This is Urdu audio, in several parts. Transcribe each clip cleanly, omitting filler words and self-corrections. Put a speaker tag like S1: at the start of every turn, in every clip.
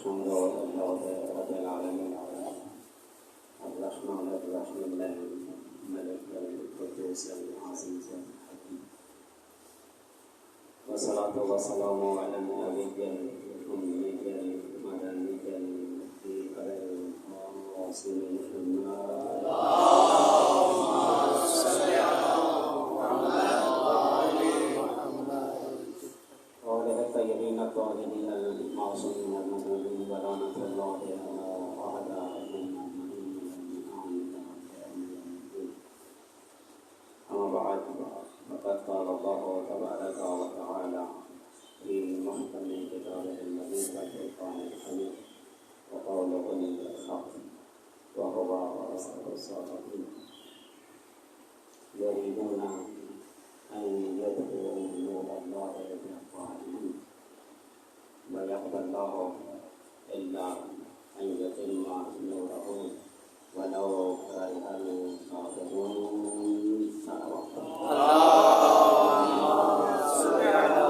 S1: الحمد لله رب العالمين الرحمن الرحيم ملك القدوس العزيز الحكيم والصلاة والسلام على النبي الأمي المدني الرسول محمد طيبين الطاهرين المعصومين المظلومين ولعنة الله على أعدائهم أما بعد فقد قال الله تبارك وتعالى في محكم كتابه المجيد والفرقان الحميد وقوله الحق وهو أصدق الصادقين يريدون أن يدخلوا نور الله بأفواههم ويأبى الله إلا أن يتم نوره ولو كره الكافرون. اللهم صل على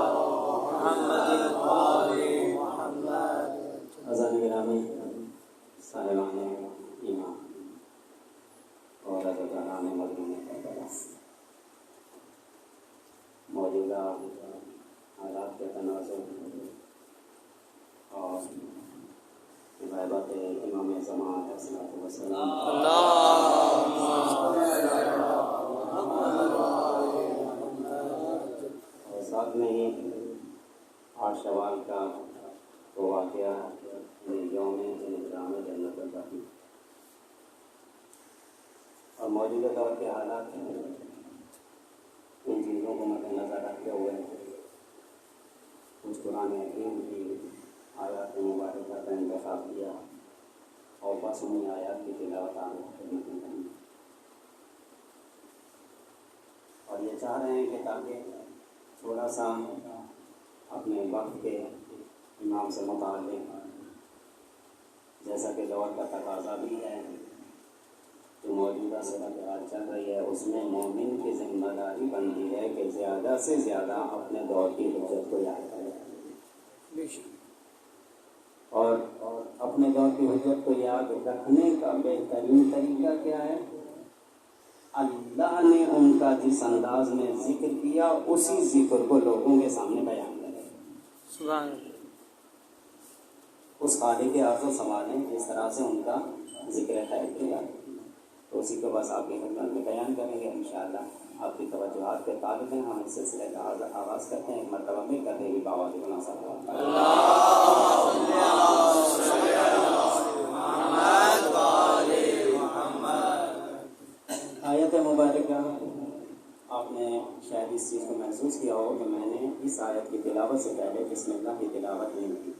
S1: محمد وآل محمد. أذان گرامی صاحبان ایمان اور عزیزان مظلوم موجودہ حالات کے تناظر اور غیبت امام زمان صلی اللہ علیہ وسلم اور ساتھ میں ہی 8 شوال کا وہ واقعہ یوم انتظام جنت البقیع اور موجودہ دور کے حالات ان چیزوں کو مد نظر رکھتے ہوئے کچھ قرآن حکیم کی آیات مبارکہ کا انتخاب کیا اور بس انہیں آیات کی تلاوت اور یہ چاہ رہے ہیں کہ تاکہ تھوڑا سا اپنے وقت کے امام سے متعلق جیسا کہ دور کا تقاضا بھی ہے جو موجودہ صورتحال چل رہی ہے اس میں مومن کی ذمہ داری بنتی ہے کہ زیادہ سے زیادہ اپنے دور کی حجت کو یاد کرے اور اپنے دور کی حجت کو یاد رکھنے کا بہترین طریقہ کیا ہے؟ اللہ نے ان کا جس انداز میں ذکر کیا اسی ذکر کو لوگوں کے سامنے بیان کرے. سبحان اللہ. اس خالق عرض و سما نے جس طرح سے ان کا ذکر خیر کیا تو اسی کو بس آپ کی خدمت میں بیان کریں گے انشاءاللہ. آپ کی توجہات کے طالب ہیں. ہم اس سلسلے کا آغاز کرتے ہیں. ایک مرتبہ میں کرتے ہوئے بابا کی بنا صاحب آیت مبارکہ آپ نے شاید اس چیز کو محسوس کیا ہو کہ میں نے اس آیت کی تلاوت سے پہلے بسم اللہ کی تلاوت نہیں کی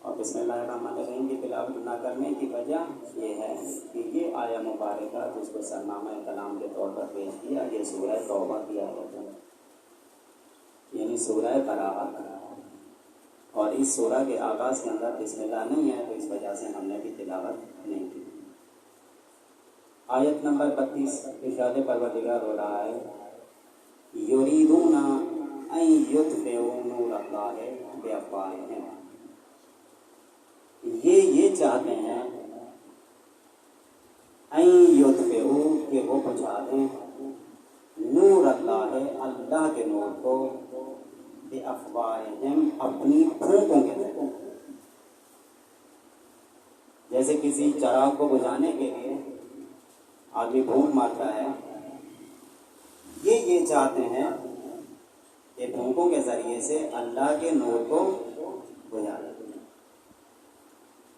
S1: اور بسم اللہ الرحمن الرحیم کی تلاوت نہ کرنے کی وجہ یہ ہے کہ یہ آیہ مبارکہ جس کو سرنامہ کلام کے طور پر پیش کیا یہ سورہ توبہ کی آیت ہے یعنی سورہ براءہ اور اس سورہ کے آغاز کے اندر بسم اللہ نہیں ہے تو اس وجہ سے ہم نے بھی تلاوت نہیں کی. آیت نمبر 32 ارشاد پروردگار ہو رہا ہے یریدون ان یطفئوا نور اللہ بافواہہم. یہ چاہتے ہیں ان یطفئوا کہ وہ بجھا دیں نور اللہ اللہ کے نور کو بافواہہم اپنی پھونکوں کے ذریعے. جیسے کسی چراغ کو بجھانے کے لیے آدمی پھونک مارتا ہے یہ چاہتے ہیں کہ پھونکوں کے ذریعے سے اللہ کے نور کو بجھا دیں.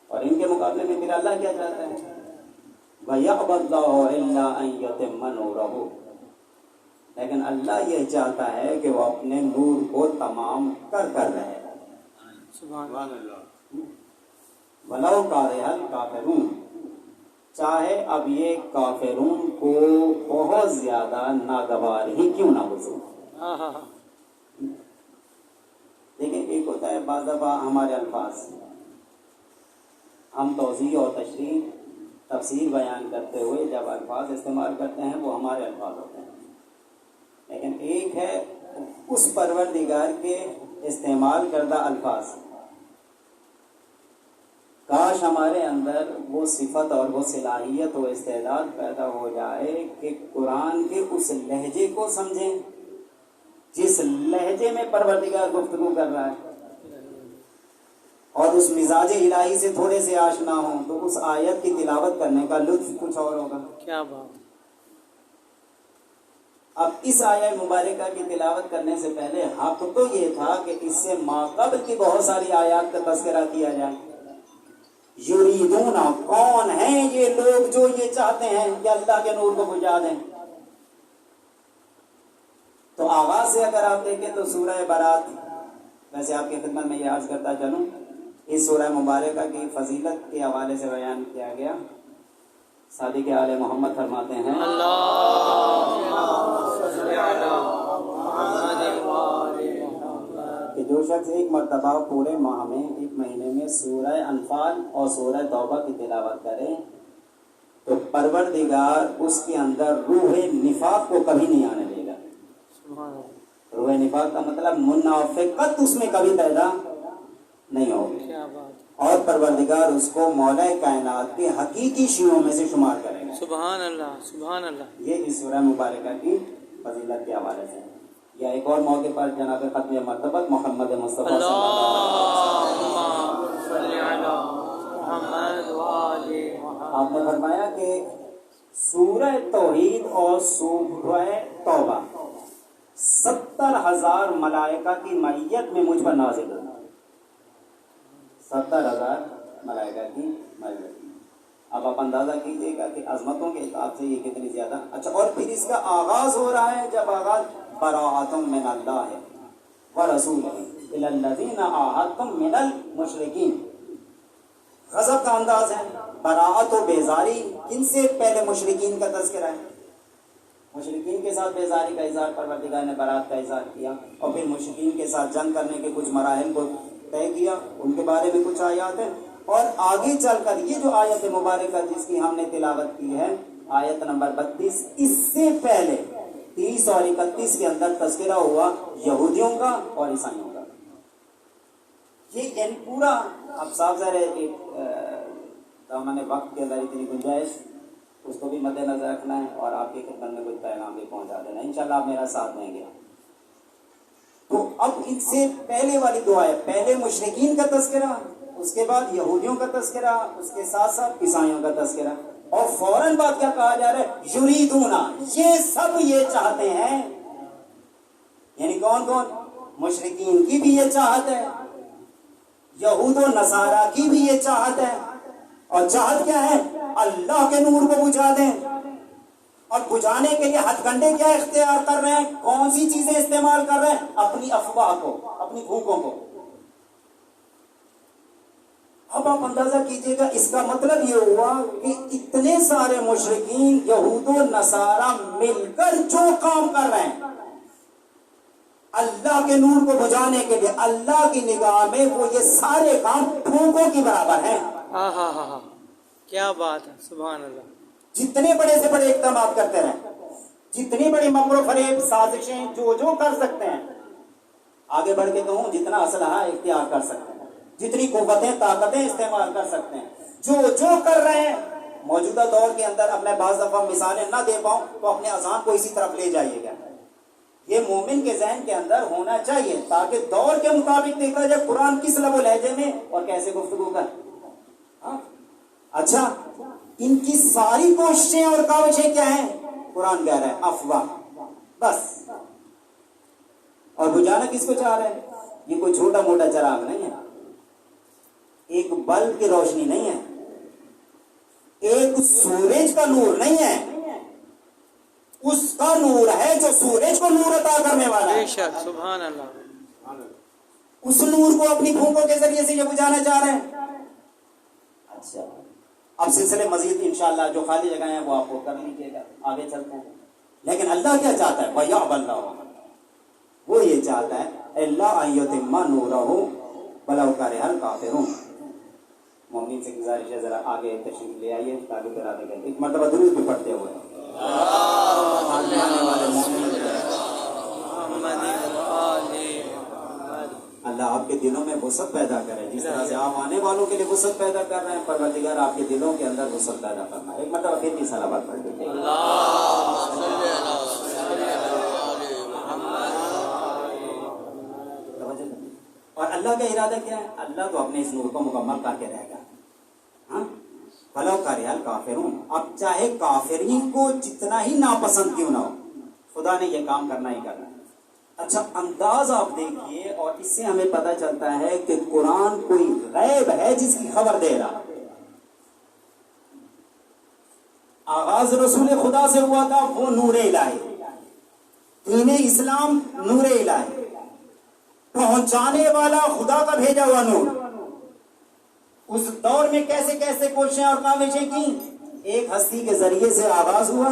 S1: اور ان کے مقابلے میں پھر اللہ کیا چاہتا ہے وَيَأْبَى اللَّهُ إِلَّا أَن يُتِمَّ نُورَهُ. لیکن اللہ یہ چاہتا ہے کہ وہ اپنے نور کو تمام کر رہے. سبحان اللہ. وَلَوْ كَرِهَ الْكَافِرُونَ. چاہے اب یہ کافرون کو بہت زیادہ ناگوار ہی کیوں نہ گزرے. لیکن ایک ہوتا ہے بعض دفعہ ہمارے الفاظ ہم توضیح اور تشریح تفسیر بیان کرتے ہوئے جب الفاظ استعمال کرتے ہیں وہ ہمارے الفاظ ہوتے ہیں لیکن ایک ہے اس پروردگار کے استعمال کردہ الفاظ کاش ہمارے اندر وہ صفت اور وہ صلاحیت و استعداد پیدا ہو جائے کہ قرآن کے اس لہجے کو سمجھیں جس لہجے میں پروردگار گفتگو کر رہا ہے، اور اس مزاج الہی سے تھوڑے سے آشنا ہوں تو اس آیت کی تلاوت کرنے کا لطف کچھ اور ہوگا.
S2: کیا بات.
S1: اب اس آیت مبارکہ کی تلاوت کرنے سے پہلے حق تو یہ تھا کہ اس سے ماقبل کی بہت ساری آیات کا تذکرہ کیا جائے. یریدون، کون ہیں یہ لوگ جو یہ چاہتے ہیں کہ اللہ کے نور کو بجھا دیں؟ تو آغاز سے اگر آپ دیکھیں تو سورہ برات، ویسے آپ کی خدمت میں یہ عرض کرتا چلوں، اس سورہ مبارکہ کی فضیلت کے حوالے سے بیان کیا گیا. صادق آل محمد فرماتے ہیں کہ جو شخص ایک مرتبہ پورے ماہ میں، ایک مہینے میں سورہ انفال اور سورہ توبہ کی تلاوت کرے تو پروردگار اس کے اندر روح نفاق کو کبھی نہیں آنے دے گا. روح نفاق کا مطلب منافقت اس میں کبھی پیدا نہیں ہوگی، اور پروردگار اس کو مولا کائنات کے حقیقی شیعوں میں سے شمار کرے گا.
S2: سبحان اللہ، سبحان اللہ.
S1: یہ اس سورہ مبارکہ کی فضیلت کے حوالے سے. یا ایک اور موقع پر جناب ختم مرتبت محمد مصطفیٰ آپ نے فرمایا کہ سورہ توحید اور سورہ توبہ 70,000 ملائکہ کی معیت میں مجھ پر نازل ہوئی. 70,000 ملائکہ کی معیت. اب آپ اندازہ کیجئے گا کہ عظمتوں کے حساب سے یہ کتنی زیادہ. اچھا، اور پھر اس کا آغاز ہو رہا ہے، جب آغاز براءۃ من اللہ ورسولہ الی الذین عاہدتم من المشرکین، غضب کا انداز ہے. براءت و بیزاری، ان سے پہلے مشرکین کا تذکرہ ہے. مشرکین کے ساتھ بیزاری کا اظہار، پروردگار نے برات کا اظہار کیا، اور پھر مشرکین کے ساتھ جنگ کرنے کے کچھ مراحل کو طے کیا، ان کے بارے میں کچھ آیات ہیں. اور آگے چل کر یہ جو آیت مبارکہ جس کی ہم نے تلاوت کی ہے، آیت نمبر 32، اس سے پہلے 30 اور 31 کے اندر تذکرہ ہوا یہودیوں کا اور عیسائیوں کا. یہ یعنی پورا اب صاف ظاہر ہے کہ انہوں نے وقت کے اندر اتنی گنجائش، اس کو بھی مد نظر رکھنا ہے اور آپ کی خدمت میں کچھ پیغام بھی پہنچا دینا. انشاءاللہ آپ میرا ساتھ دیں گے. تو اب ان سے پہلے والی دعا ہے، پہلے مشرکین کا تذکرہ، اس کے بعد یہودیوں کا تذکرہ، اس کے ساتھ ساتھ عیسائیوں کا تذکرہ، اور فوراً بات کیا کہا جا رہا ہے؟ یریدون، یہ سب یہ چاہتے ہیں. یعنی کون کون؟ مشرکین کی بھی یہ چاہت ہے، یہود و نصارہ کی بھی یہ چاہت ہے. اور چاہت کیا ہے؟ اللہ کے نور کو بجھا دیں. اور بجھانے کے لیے ہتھ کنڈے کیا اختیار کر رہے ہیں؟ کون سی چیزیں استعمال کر رہے ہیں؟ اپنی افواہ کو، اپنی بھوکوں کو. اب آپ اندازہ کیجئے گا، اس کا مطلب یہ ہوا کہ اتنے سارے مشرکین یہود و نصارہ مل کر جو کام کر رہے ہیں اللہ کے نور کو بجھانے کے لیے، اللہ کی نگاہ میں وہ یہ سارے کام پھونکوں کی برابر ہیں.
S2: کیا بات ہے، سبحان اللہ.
S1: جتنے بڑے سے بڑے اقدامات کرتے رہیں، جتنی بڑی مکر و فریب سازشیں جو کر سکتے ہیں، آگے بڑھ کے کہوں جتنا اسلحہ اختیار کر سکتے ہیں، جتنی قوتیں طاقتیں استعمال کر سکتے ہیں، جو کر رہے ہیں. موجودہ دور کے اندر اب میں بعض دفعہ مثالیں نہ دے پاؤں تو اپنے اذہان کو اسی طرف لے جائیے گا. یہ مومن کے ذہن کے اندر ہونا چاہیے تاکہ دور کے مطابق دیکھا جائے قرآن کس لب و لہجے میں اور کیسے گفتگو کر. اچھا، ان کی ساری کوششیں اور کاوشیں کیا ہیں؟ قرآن کہہ رہا ہے افواہ بس. اور بجھانا کس کو چاہ رہے ہیں؟ یہ کوئی چھوٹا موٹا چراغ نہیں ہے، ایک بلب کی روشنی نہیں ہے، ایک سورج کا نور نہیں ہے، اس کا نور ہے جو سورج کو نور عطا کرنے والا ہے.
S2: سبحان اللہ.
S1: اس نور کو اپنی پھونکوں کے ذریعے سے یہ بجھانا چاہ رہے ہیں. اچھا، اب سلسلے مزید انشاءاللہ جو خالی جگہیں ہیں وہ آپ کو کر لیجیے گا، آگے چلتے ہیں. لیکن اللہ کیا چاہتا ہے؟ وَيَعْبَ اللَّهُ، وہ یہ چاہتا ہے اللہ أَن يُتِمَّ نُورَهُ وَلَوْ كَرِهَ الْكَافِرُونَ. مومن سے گزارش ہے ذرا آگے تشریف لے آئیے تاکہ پھر آگے گئے ایک مرتبہ درود بھی پڑھتے ہوئے اللہ تعالیٰ آپ کے دلوں میں وسعت پیدا کرے. جس طرح سے آپ آنے والوں کے لیے وسعت پیدا کر رہے ہیں, پروردگار آپ کے دلوں کے اندر وسعت پیدا کرنا ہے. ایک مرتبہ پھر بھی صلوات پڑھ لیجیے. اور اللہ کا ارادہ کیا ہے؟ اللہ تو اپنے اس نور کو مکمل کر کے رہے گا. ہاں, فلو کریال کافرون, اب چاہے کافرین کو جتنا ہی ناپسند کیوں نہ ہو, خدا نے یہ کام کرنا ہی کرنا ہے. اچھا انداز آپ دیکھیے, اور اس سے ہمیں پتہ چلتا ہے کہ قرآن کوئی غیب ہے جس کی خبر دے رہا. آغاز رسول خدا سے ہوا تھا, وہ نور الہی, دین اسلام نور الہی, پہنچانے والا خدا کا بھیجا ہوا نور. اس دور میں کیسے کیسے کوششیں اور کاوشیں کی. ایک ہستی کے ذریعے سے آغاز ہوا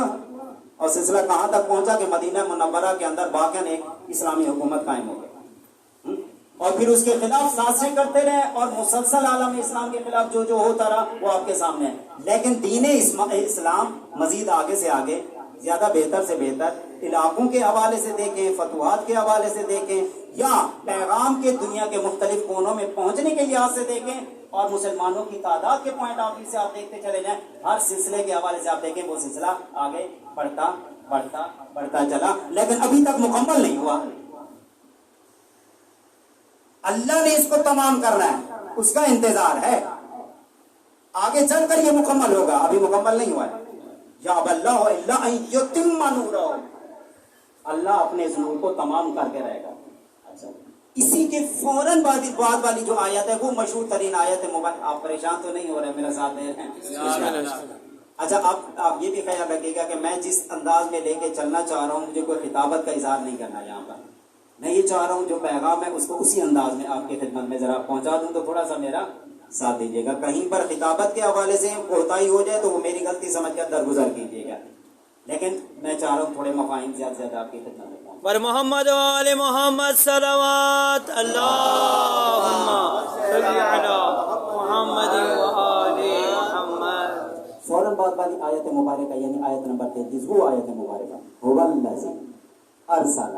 S1: اور سلسلہ کہاں تک پہنچا کہ مدینہ منورہ کے اندر واقعاً ایک اسلامی حکومت قائم ہو گئی, اور پھر اس کے خلاف سازشیں کرتے رہے, اور مسلسل عالم اسلام کے خلاف جو ہوتا رہا وہ آپ کے سامنے ہے. لیکن دین اسلام مزید آگے سے آگے, زیادہ بہتر سے بہتر, علاقوں کے حوالے سے دیکھیں, فتوحات کے حوالے سے دیکھیں, یا پیغام کے دنیا کے مختلف کونوں میں پہنچنے کے لحاظ سے دیکھیں, اور مسلمانوں کی تعداد کے پوائنٹ آف ویو سے آپ دیکھتے چلے جائیں, ہر سلسلے کے حوالے سے آپ دیکھیں وہ سلسلہ آگے بڑھتا بڑھتا بڑھتا چلا, لیکن ابھی تک مکمل نہیں ہوا. اللہ نے اس کو تمام کرنا ہے, اس کا انتظار ہے, آگے چل کر یہ مکمل ہوگا, ابھی مکمل نہیں ہوا ہے. یا اللہ الا ان یتم نورہ, اللہ اپنے اس نور کو تمام کر کے رہے گا. اچھا, اسی کے فوراً بعد والی جو آیت ہے وہ مشہور ترین آیت ہے. آپ پریشان تو نہیں ہو رہے, میرا ساتھ دے رہے ہیں؟ اچھا, آپ یہ بھی خیال رکھیے گا کہ میں جس انداز میں لے کے چلنا چاہ رہا ہوں, مجھے کوئی خطابت کا اظہار نہیں کرنا یہاں پر. میں یہ چاہ رہا ہوں جو پیغام ہے اس کو اسی انداز میں آپ کی خدمت میں ذرا پہنچا دوں, تو تھوڑا سا میرا ساتھ دیجیے گا. کہیں پر خطابت کے حوالے سے کوتاہی ہو جائے تو وہ میری غلطی سمجھ کر درگزر کیجیے گا, لیکن میں چاہ رہا ہوں تھوڑے مفاہیم زیادہ سے زیادہ آپ کی خدمت میں پہنچ.
S2: پر محمد و آل محمد صلوات اللہم صلی علی محمد و آل محمد.
S1: فوراً بعد والی آیت مبارکہ یعنی آیت نمبر 33, وہ آیت مبارکہ, هو الذی ارسل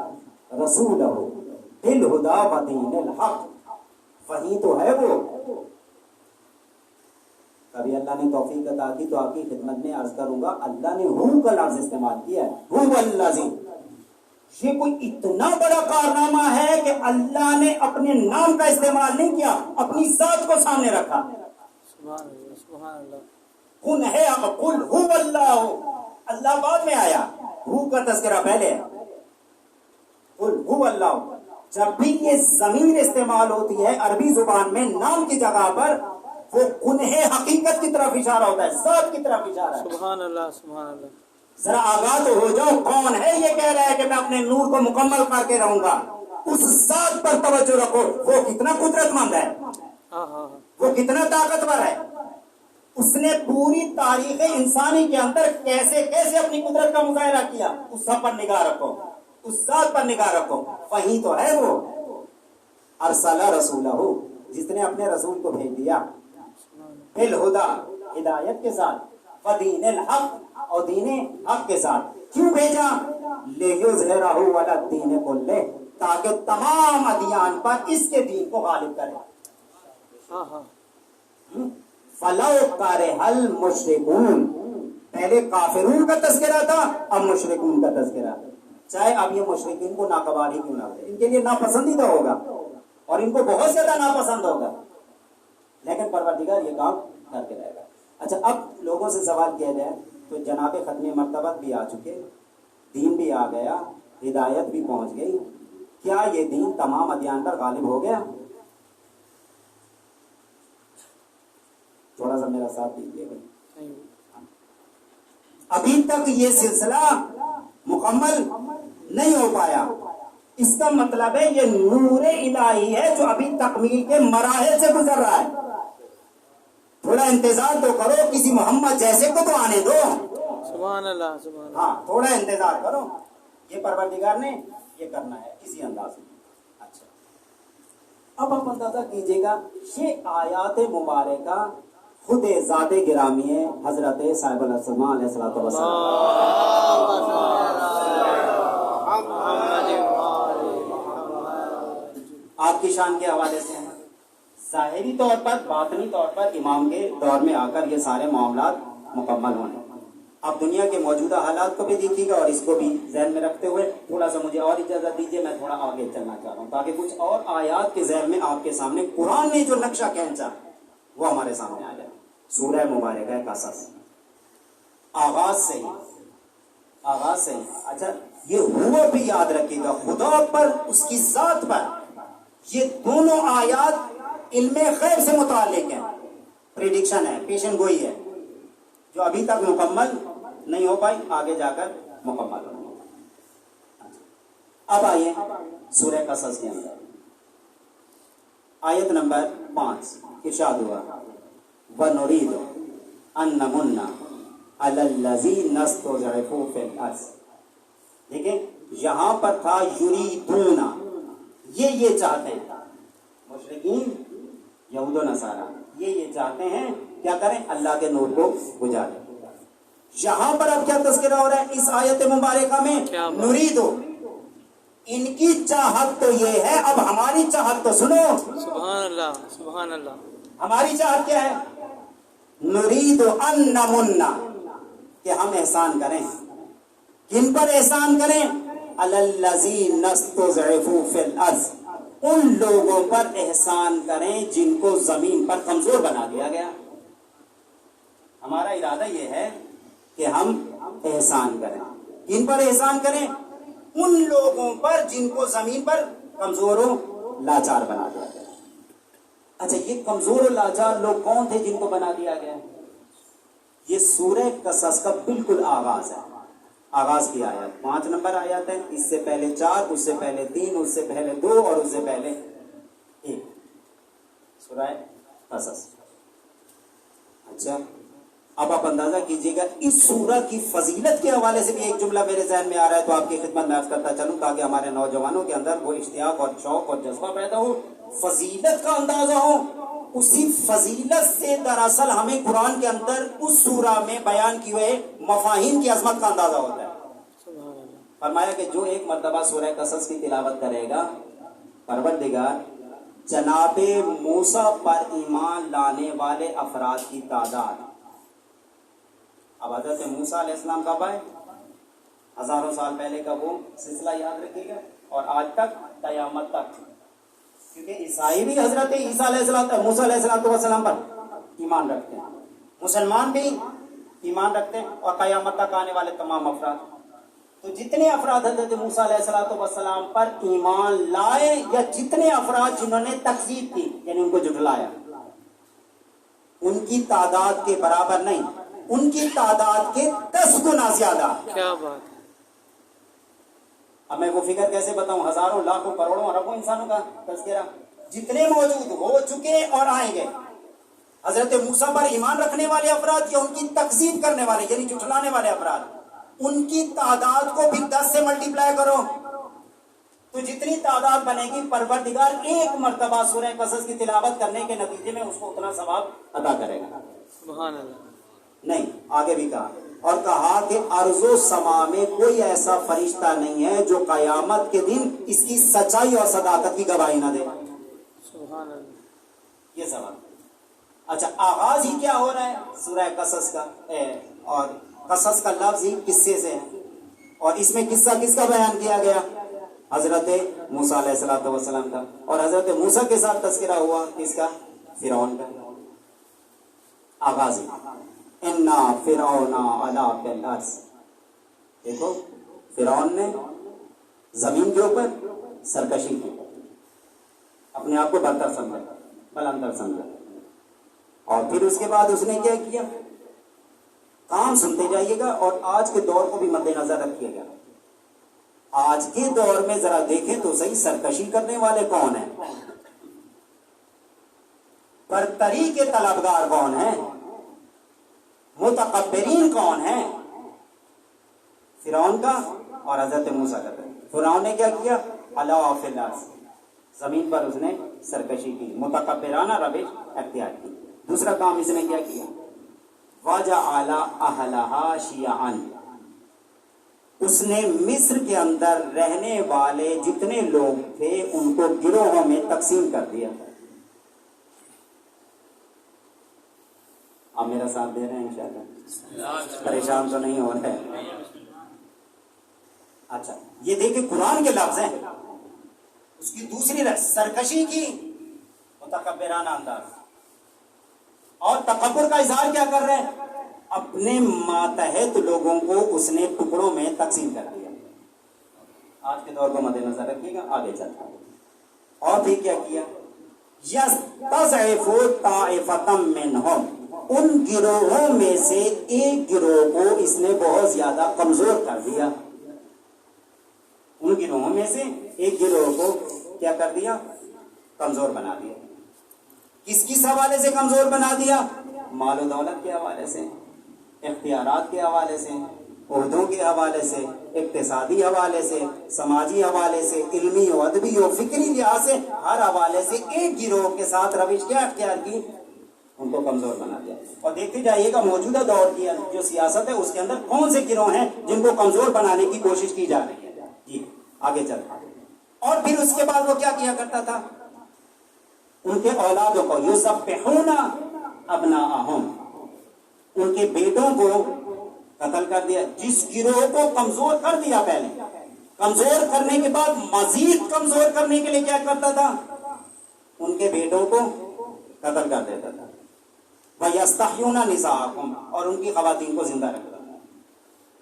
S1: رسولہ بالہدی ودین الحق, وہی تو ہے وہ. کبھی اللہ نے توفیق عطا کی تو آپ کی خدمت میں عرض کروں گا, اللہ نے ہو کا لفظ استعمال کیا ہے, هو الذی. یہ کوئی اتنا بڑا کارنامہ ہے کہ اللہ نے اپنے نام کا استعمال نہیں کیا, اپنی ذات کو سامنے رکھا.
S2: سبحان اللہ, سبحان اللہ.
S1: کن ہے, قل هو اللہ, اللہ بعد میں آیا, ہو کا تذکرہ پہلے ہے. قل هو اللہ. جب بھی یہ ضمیر استعمال ہوتی ہے عربی زبان میں نام کی جگہ پر, وہ کنہ حقیقت کی طرف اشارہ ہوتا ہے, ذات کی طرف اشارہ ہے.
S2: سبحان اللہ, سبحان اللہ.
S1: ذرا آگاہ تو ہو جاؤ, کون ہے یہ کہہ رہا ہے کہ میں اپنے نور کو مکمل کر کے رہوں گا. اس ذات پر توجہ رکھو, وہ کتنا قدرت مند ہے, وہ کتنا طاقتور ہے. اس نے پوری تاریخ انسانی کے اندر کیسے کیسے اپنی قدرت کا مظاہرہ کیا, اس سب پر نگاہ رکھو, اس ذات پر نگاہ رکھو. وہی تو ہے وہ. ارسل رسولہ, جس نے اپنے رسول کو بھیج دیا, بالہدی ہدایت کے ساتھ, ودین الحق اور دین حق کے ساتھ. کیوں بھیجا؟ لیظہرہ علی الدین کلہ, تاکہ تمام ادیان پر اس کے دین کو غالب کرے. فلو کارہ المشرکون, پہلے کافرون کا تذکرہ تھا, اب مشرکون کا تذکرہ. چاہے اب یہ مشرکین کو ناقابل ہی کیوں نہ ہو, ان کے لیے ناپسندیدہ ہوگا اور ان کو بہت زیادہ ناپسند ہوگا, لیکن پروردگار یہ کام کر کے رہے گا. اچھا, اب لوگوں سے سوال کیا جائے تو جناب ختم مرتبت بھی آ چکے, دین بھی آ گیا, ہدایت بھی پہنچ گئی, کیا یہ دین تمام ادیان پر غالب ہو گیا؟ تھوڑا سا میرا ساتھ دیجیے گا. ابھی تک یہ سلسلہ مکمل نہیں ہو پایا. اس کا مطلب ہے یہ نور الہی ہے جو ابھی تکمیل کے مراحل سے گزر رہا ہے. تھوڑا انتظار تو کرو, کسی محمد جیسے کو تو آنے دو.
S2: سبحان اللہ, سبحان اللہ.
S1: ہاں, تھوڑا انتظار کرو, یہ پروردگار نے یہ کرنا ہے اسی انداز میں. اچھا, اب آپ اندازہ کیجئے گا, یہ آیات مبارکہ خود ذات گرامی ہے حضرت صاحب الاسماء علیہ الصلوۃ والسلام. آپ کی شان کے حوالے سے ہیں. ظاہری طور پر باطنی طور پر امام کے دور میں آ کر یہ سارے معاملات مکمل ہونے. اب دنیا کے موجودہ حالات کو بھی دیکھیے گا اور اس کو بھی ذہن میں رکھتے ہوئے تھوڑا سا مجھے اور اجازت دیجیے, میں تھوڑا آگے چلنا چاہ رہا ہوں تاکہ کچھ اور آیات کے ذہن میں آپ کے سامنے قرآن نے جو نقشہ کھینچا وہ ہمارے سامنے آ جائے. سورہ مبارکہ قصص آغاز سے ہی اچھا یہ ہوا بھی یاد رکھیے گا, خدا پر اس کی ذات پر یہ دونوں آیات علم غیب سے متعلق ہیں. پریڈکشن ہے, پیشن گوئی ہے جو ابھی تک مکمل نہیں ہو پائی, آگے جا کر مکمل ہو. اب آئیے سورہ قصص کے اندر آیت نمبر 5 ارشاد ہوا وَنُرِيدُ أَن نَّمُنَّ عَلَى الَّذِينَ اسْتُضْعِفُوا فِي الْأَرْضِ. دیکھیں یہاں پر تھا یریدون, یہ چاہتے ہیں مشرکین یہود و نصارہ, یہ چاہتے ہیں کیا کریں, اللہ کے نور کو بجھا دیں. یہاں پر اب کیا تذکرہ ہو رہا ہے اس آیت مبارکہ میں, نریدو, ان کی چاہت تو یہ ہے. اب ہماری چاہت تو سنو,
S2: سبحان اللہ سبحان اللہ.
S1: ہماری چاہت کیا ہے, نرید ان نمنا, کہ ہم احسان کریں. کن پر احسان کریں, علی الذین استضعفوا فی الارض, ان لوگوں پر احسان کریں جن کو زمین پر کمزور بنا دیا گیا. ہمارا ارادہ یہ ہے کہ ہم احسان کریں. کن پر احسان کریں, ان لوگوں پر جن کو زمین پر کمزور و لاچار بنا دیا گیا. اچھا یہ کمزور و لاچار لوگ کون تھے جن کو بنا دیا گیا؟ یہ سورہ قصص کا بالکل آغاز ہے. آغاز کی آیت 5 نمبر آیات ہے, اس سے پہلے 4, اس سے پہلے 3, اس سے پہلے 2 اور اس سے پہلے 1 سورہ قصص. اچھا اب آپ اندازہ کیجئے گا اس سورہ کی فضیلت کے حوالے سے بھی ایک جملہ میرے ذہن میں آ رہا ہے تو آپ کی خدمت میں عرض کرتا چلوں تاکہ ہمارے نوجوانوں کے اندر وہ اشتیاق اور شوق اور جذبہ پیدا ہو, فضیلت کا اندازہ ہو. اسی فضیلت سے دراصل ہمیں قرآن کے اندر اس سورہ میں بیان کی ہوئے مفاہیم کی عظمت کا اندازہ ہوتا ہے. فرمایا کہ جو ایک مرتبہ سورہ قصص کی تلاوت کرے گا, پروردگار جناب موسیٰ پر ایمان لانے والے افراد کی تعداد, اب حضرت موسیٰ علیہ السلام کب آئے, ہزاروں سال پہلے کا وہ سلسلہ یاد رکھیے گا, اور آج تک قیامت تک, کیونکہ عیسائی بھی حضرت عیسیٰ علیہ السلام موسیٰ علیہ السلام پر ایمان رکھتے ہیں, مسلمان بھی ایمان رکھتے ہیں, اور قیامت تک آنے والے تمام افراد. تو جتنے افراد حضرت موسیٰ علیہ السلام پر ایمان لائے, یا جتنے افراد جنہوں نے تکذیب کی یعنی ان کو جھٹلایا, ان کی تعداد کے برابر نہیں, ان کی تعداد کے 10 گنا زیادہ.
S2: کیا بات.
S1: اب میں وہ فگر کیسے بتاؤں, ہزاروں لاکھوں کروڑوں اربوں انسانوں کا تذکرہ جتنے موجود ہو چکے اور آئیں گے. حضرت موسیٰ پر ایمان رکھنے والے افراد یا ان کی تکذیب کرنے والے یعنی جھٹلانے والے افراد, ان کی تعداد کو بھی 10 سے ملٹیپلائی کرو تو جتنی تعداد بنے گی پروردگار ایک مرتبہ سورہ قصص کی تلاوت کرنے کے نتیجے میں اس کو اتنا ثواب عطا کرے گا.
S2: سبحان اللہ.
S1: نہیں, آگے بھی کہا, اور کہا کہ ارض و سما میں کوئی ایسا فرشتہ نہیں ہے جو قیامت کے دن اس کی سچائی اور صداقت کی گواہی نہ دے.
S2: سبحان اللہ.
S1: یہ سوال. اچھا آغاز ہی کیا ہو رہا ہے سورہ قصص کا, اور قصص کا لفظ ہی قصے سے ہے, اور اس میں قصہ کس کا بیان کیا گیا, حضرت موسیٰ علیہ السلام کا, اور حضرت موسیٰ کے ساتھ تذکرہ ہوا کس کا, فرعون کا. آغاز ہی اِنَّا فِرْعَوْنَ عَلَا فِي الْأَرْضِ, دیکھو فرعون نے زمین کے اوپر سرکشی کی, اپنے آپ کو برتر سمجھا, بلندر سمجھا, اور پھر اس کے بعد اس نے کیا کیا, کام سنتے جائیے گا اور آج کے دور کو بھی مد نظر رکھیے گا. آج کے دور میں ذرا دیکھیں تو صحیح سرکشی کرنے والے کون ہیں, برتری کے طلبگار کون ہیں, متکبرین کون ہیں, فرعون کا اور حضرت موسیٰ کا. فرعون نے کیا کیا, عَلَا فِي الْأَرْضِ, زمین پر اس نے سرکشی کی, متکبرانہ روش اختیار کی. دوسرا کام اس نے کیا کیا, وَجَعَلَ أَهْلَهَا شِيَعًا,
S3: اس نے مصر کے اندر رہنے والے جتنے لوگ تھے ان کو گروہوں میں تقسیم کر دیا. آپ میرا ساتھ دے رہے ہیں انشاءاللہ؟ پریشان تو نہیں ہو رہے؟ اچھا یہ دیکھیں قرآن کے لفظ ہیں. اس کی دوسری سرکشی کی متکبرانہ انداز اور تکبر کا اظہار کیا کر رہے ہیں؟ اپنے ماتحت لوگوں کو اس نے ٹکڑوں میں تقسیم کر دیا. آج کے دور کو مد نظر رکھیے گا آگے چلتا ہے. اور بھی کیا کیا؟ یستضعف طائفۃ منہم، ان گروہوں میں سے ایک گروہ کو اس نے بہت زیادہ کمزور کر دیا. ان گروہوں میں سے ایک گروہ کو کیا کر دیا؟ کمزور بنا دیا. کس حوالے سے کمزور بنا دیا؟ مال و دولت کے حوالے سے، اختیارات کے حوالے سے، عہدوں کے حوالے سے، اقتصادی حوالے سے، سماجی حوالے سے، علمی و ادبی و فکری لحاظ سے، ہر حوالے سے ایک گروہ کے ساتھ روش کیا اختیار کی؟ ان کو کمزور بنا دیا. اور دیکھتے جائیے گا موجودہ دور کی جو سیاست ہے اس کے اندر کون سے گروہ ہیں جن کو کمزور بنانے کی کوشش کی جا رہی ہے. جی آگے چلتا. اور پھر اس کے بعد وہ کیا کیا کرتا تھا؟ ان کے اولادوں کو یذبحون ابناءہم، ان کے بیٹوں کو قتل کر دیا. جس گروہ کو کمزور کر دیا پہلے، کمزور کرنے کے بعد مزید کمزور کرنے کے لیے کیا کرتا تھا؟ ان کے بیٹوں کو قتل کر دیتا تھا. وَيَسْتَحْيُونَ نِسَاءَكُمْ، اور ان کی خواتین کو زندہ رکھتا تھا.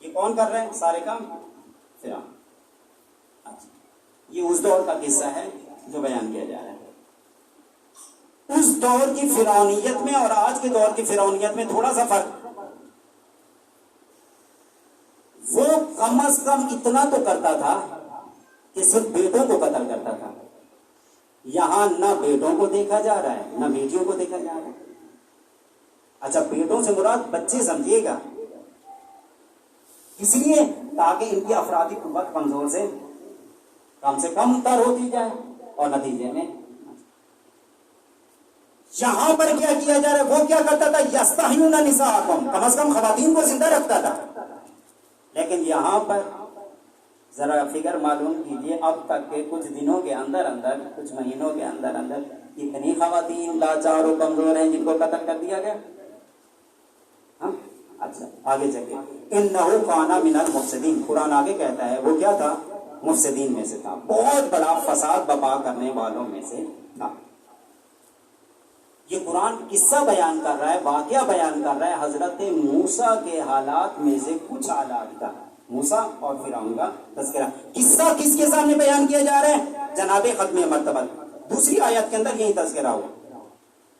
S3: یہ کون کر رہے ہیں سارے کام؟ فرعون. یہ اس دور کا قصہ ہے جو بیان کیا جا رہا ہے. اس دور کی فرعونیت میں اور آج کے دور کی فرعونیت میں تھوڑا سا فرق. وہ کم از کم اتنا تو کرتا تھا کہ صرف بیٹوں کو قتل کرتا تھا. یہاں نہ بیٹوں کو دیکھا جا رہا ہے نہ بیٹیوں کو دیکھا جا رہا ہے. اچھا بیٹوں سے مراد بچے سمجھیے گا، اس لیے تاکہ ان کی افرادی قوت کمزور سے کم تر ہوتی جائے. اور نتیجے میں یہاں پر کیا کیا جا رہا ہے؟ وہ کیا کرتا تھا؟ یستحیون نساءکم، کم از کم خواتین کو زندہ رکھتا تھا. لیکن یہاں پر ذرا فکر معلوم کیجئے، اب تک کے کچھ دنوں کے اندر کچھ مہینوں کے اندر کتنی خواتین لاچار و کمزور ہیں جن کو قتل کر دیا گیا. اچھا آگے چلیے. انہ کان من المفسدین، قرآن آگے کہتا ہے وہ کیا تھا؟ مفسدین میں سے تھا، بہت بڑا فساد برپا کرنے والوں میں سے تھا. یہ قرآن قصہ بیان کر رہا ہے، واقعہ بیان کر رہا ہے حضرت موسیٰ کے حالات میں سے کچھ حالات کا. موسیٰ اور فرعون کا تذکرہ. قصہ کس کے سامنے بیان کیا جا رہا ہے؟ جناب ختم مرتبہ. دوسری آیت کے اندر یہی تذکرہ ہوا.